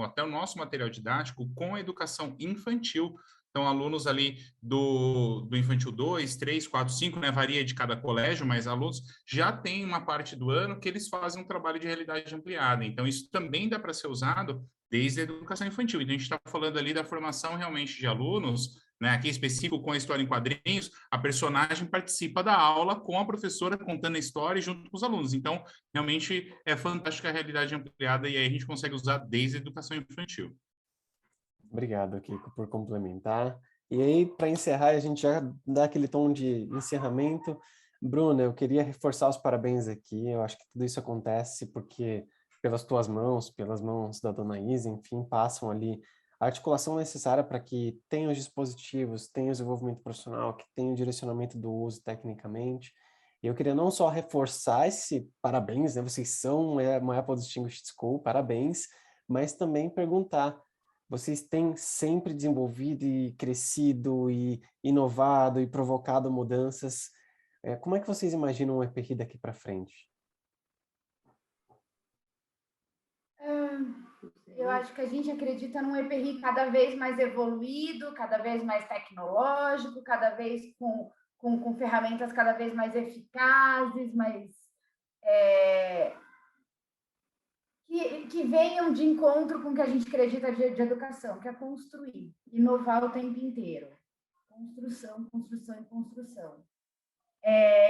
até o nosso material didático com a educação infantil, então alunos ali do infantil 2, 3, 4, 5, né, varia de cada colégio, mas alunos já tem uma parte do ano que eles fazem um trabalho de realidade ampliada, então isso também dá para ser usado desde a educação infantil. Então a gente está falando ali da formação realmente de alunos, né, aqui específico com a história em quadrinhos, a personagem participa da aula com a professora contando a história junto com os alunos. Então, realmente é fantástica a realidade ampliada e aí a gente consegue usar desde a educação infantil. Obrigado, Kiko, por complementar. E aí, para encerrar, a gente já dá aquele tom de encerramento. Bruna, eu queria reforçar os parabéns aqui. Eu acho que tudo isso acontece porque pelas tuas mãos, pelas mãos da dona Isa, enfim, passam ali a articulação necessária para que tenha os dispositivos, tenha o desenvolvimento profissional, que tenha o direcionamento do uso tecnicamente. E eu queria não só reforçar esse parabéns, né? Vocês são uma Apple Distinguished School, parabéns, mas também perguntar, vocês têm sempre desenvolvido e crescido e inovado e provocado mudanças. Como é que vocês imaginam o EPRI daqui para frente? Eu acho que a gente acredita num EPRI cada vez mais evoluído, cada vez mais tecnológico, cada vez com ferramentas cada vez mais eficazes, que venham de encontro com o que a gente acredita de educação, que é construir, inovar o tempo inteiro. Construção, construção e construção.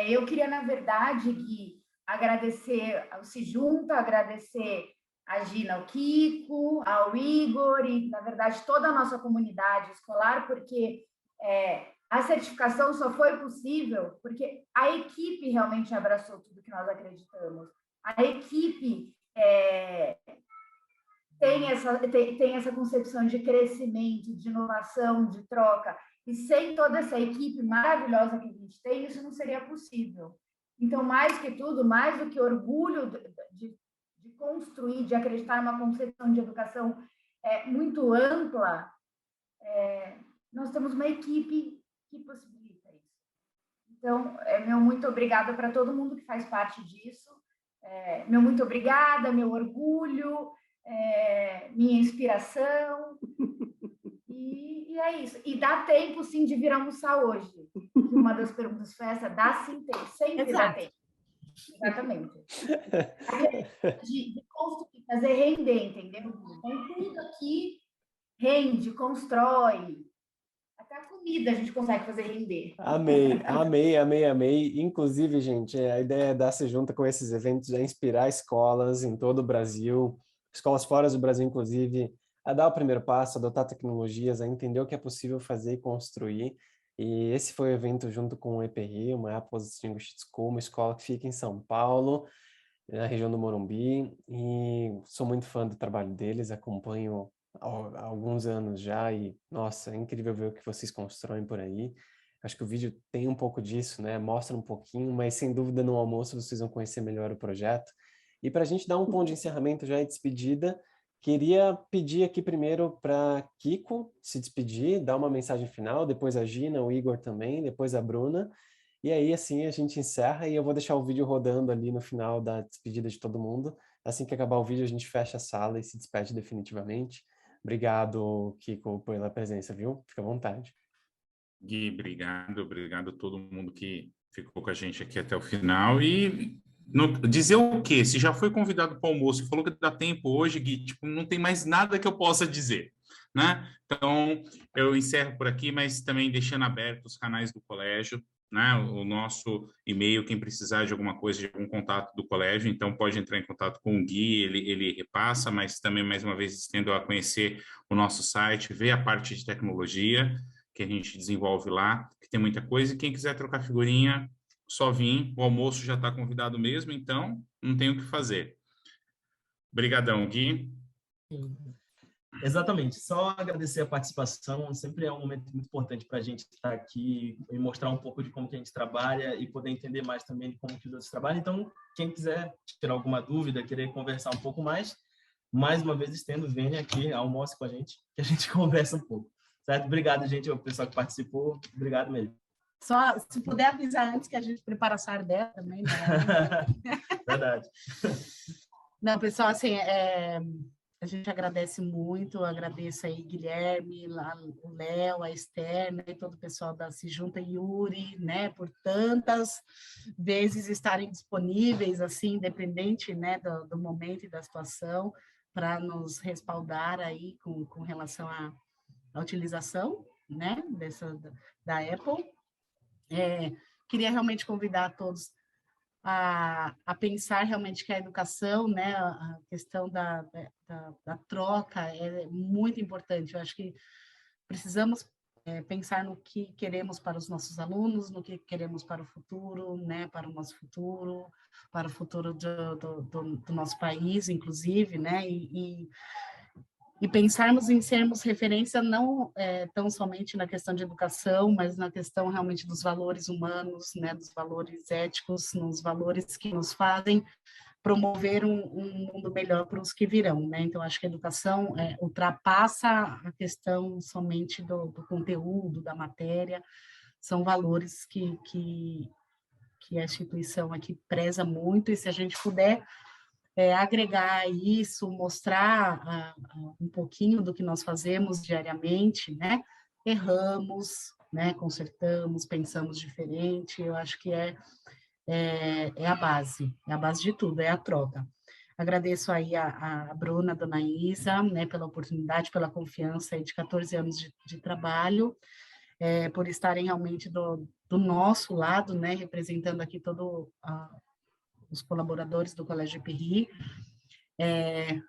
Eu queria, na verdade, Gui, agradecer ao Se Junta, agradecer a Gina, ao Kiko, ao Igor e, na verdade, toda a nossa comunidade escolar, porque a certificação só foi possível porque a equipe realmente abraçou tudo que nós acreditamos. A equipe tem essa concepção de crescimento, de inovação, de troca, e sem toda essa equipe maravilhosa que a gente tem, isso não seria possível. Então, mais que tudo, mais do que orgulho de construir, de acreditar numa concepção de educação muito ampla, nós temos uma equipe que possibilita isso. Então, meu muito obrigada para todo mundo que faz parte disso. Meu muito obrigada, meu orgulho, minha inspiração. E é isso. E dá tempo, sim, de vir almoçar hoje. Uma das perguntas foi essa, dá sim tempo, sempre dá tempo. Exatamente. De construir, fazer render, entendeu? Então, tudo aqui rende, constrói. Até a comida a gente consegue fazer render. Amei, amei, amei, amei. Inclusive, gente, a ideia da Se Junta com esses eventos é inspirar escolas em todo o Brasil, escolas fora do Brasil, inclusive, a dar o primeiro passo, adotar tecnologias, a entender o que é possível fazer e construir. E esse foi o evento junto com o EPRI, uma Apple Distinguished School, uma escola que fica em São Paulo, na região do Morumbi, e sou muito fã do trabalho deles, acompanho há alguns anos já e, nossa, é incrível ver o que vocês constroem por aí. Acho que o vídeo tem um pouco disso, né? Mostra um pouquinho, mas sem dúvida no almoço vocês vão conhecer melhor o projeto. E para a gente dar um ponto de encerramento já e despedida, queria pedir aqui primeiro para Kiko se despedir, dar uma mensagem final, depois a Gina, o Igor também, depois a Bruna. E aí, assim, a gente encerra e eu vou deixar o vídeo rodando ali no final da despedida de todo mundo. Assim que acabar o vídeo, a gente fecha a sala e se despede definitivamente. Obrigado, Kiko, pela presença, viu? Fica à vontade. Gui, obrigado a todo mundo que ficou com a gente aqui até o final. E dizer o quê? Se já foi convidado para o almoço e falou que dá tempo hoje, Gui, tipo, não tem mais nada que eu possa dizer, né? Então, eu encerro por aqui, mas também deixando aberto os canais do colégio, né? O nosso e-mail, quem precisar de alguma coisa, de algum contato do colégio, então pode entrar em contato com o Gui, ele repassa, mas também, mais uma vez, estendo a conhecer o nosso site, ver a parte de tecnologia que a gente desenvolve lá, que tem muita coisa, e quem quiser trocar figurinha, só vir, o almoço já está convidado mesmo, então não tem o que fazer. Obrigadão, Gui. Exatamente, só agradecer a participação, sempre é um momento muito importante para a gente estar aqui e mostrar um pouco de como que a gente trabalha e poder entender mais também de como que os outros trabalham. Então, quem quiser tirar alguma dúvida, querer conversar um pouco mais uma vez estendo, venha aqui, almoce com a gente, que a gente conversa um pouco. Certo? Obrigado, gente, o pessoal que participou, obrigado mesmo. Só se puder avisar antes que a gente prepara a sardela também, né? Verdade. Não, pessoal, assim, a gente agradece muito, agradeço aí Guilherme, o Léo, a Esther, né, e todo o pessoal da Se Junta, Yuri, né, por tantas vezes estarem disponíveis, assim, independente, né, do momento e da situação, para nos respaldar aí com relação à utilização, né, da Apple. Queria realmente convidar a todos a pensar realmente que a educação, né, a questão da troca é muito importante. Eu acho que precisamos pensar no que queremos para os nossos alunos, no que queremos para o futuro, né, para o nosso futuro, para o futuro do nosso país, inclusive, né, e pensarmos em sermos referência não tão somente na questão de educação, mas na questão realmente dos valores humanos, né, dos valores éticos, nos valores que nos fazem promover um mundo melhor para os que virão, né? Então, acho que a educação ultrapassa a questão somente do conteúdo, da matéria, são valores que a instituição aqui preza muito, e se a gente puder agregar isso, mostrar um pouquinho do que nós fazemos diariamente, né? Erramos, né? Consertamos, pensamos diferente. Eu acho que é a base de tudo, é a troca. Agradeço aí a Bruna, a Dona Isa, né? Pela oportunidade, pela confiança aí de 14 anos de trabalho, por estarem realmente do nosso lado, né? Representando aqui todo os colaboradores do Colégio EPRI.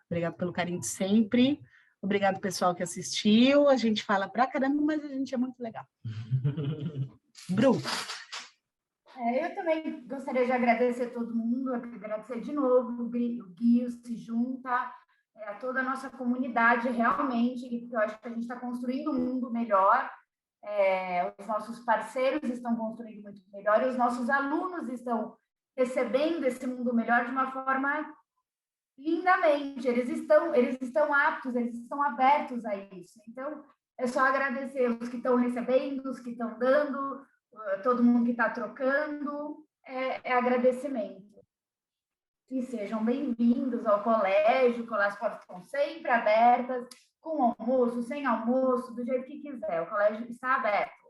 Obrigado pelo carinho de sempre. Obrigado, pessoal que assistiu. A gente fala pra caramba, mas a gente é muito legal. Bru. Eu também gostaria de agradecer a todo mundo, agradecer de novo o Gui, o Se Junta, a toda a nossa comunidade, realmente, porque eu acho que a gente está construindo um mundo melhor, os nossos parceiros estão construindo muito melhor, e os nossos alunos estão recebendo esse mundo melhor de uma forma lindamente. Eles estão aptos, eles estão abertos a isso. Então, é só agradecer os que estão recebendo, os que estão dando, todo mundo que está trocando, é agradecimento. E sejam bem-vindos ao colégio, as portas estão sempre abertas, com almoço, sem almoço, do jeito que quiser, o colégio está aberto.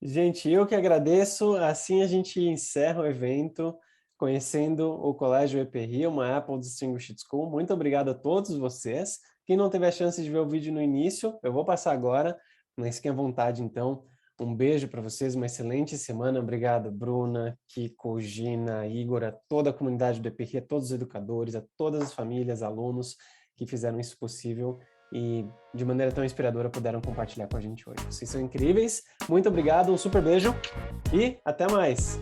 Gente, eu que agradeço, assim a gente encerra o evento, conhecendo o Colégio EPRI, uma Apple Distinguished School. Muito obrigado a todos vocês. Quem não teve a chance de ver o vídeo no início, eu vou passar agora, mas fiquem à vontade então. Um beijo para vocês, uma excelente semana. Obrigado, Bruna, Kiko, Gina, Igor, a toda a comunidade do EPRI, a todos os educadores, a todas as famílias, alunos que fizeram isso possível e de maneira tão inspiradora puderam compartilhar com a gente hoje. Vocês são incríveis. Muito obrigado, um super beijo e até mais!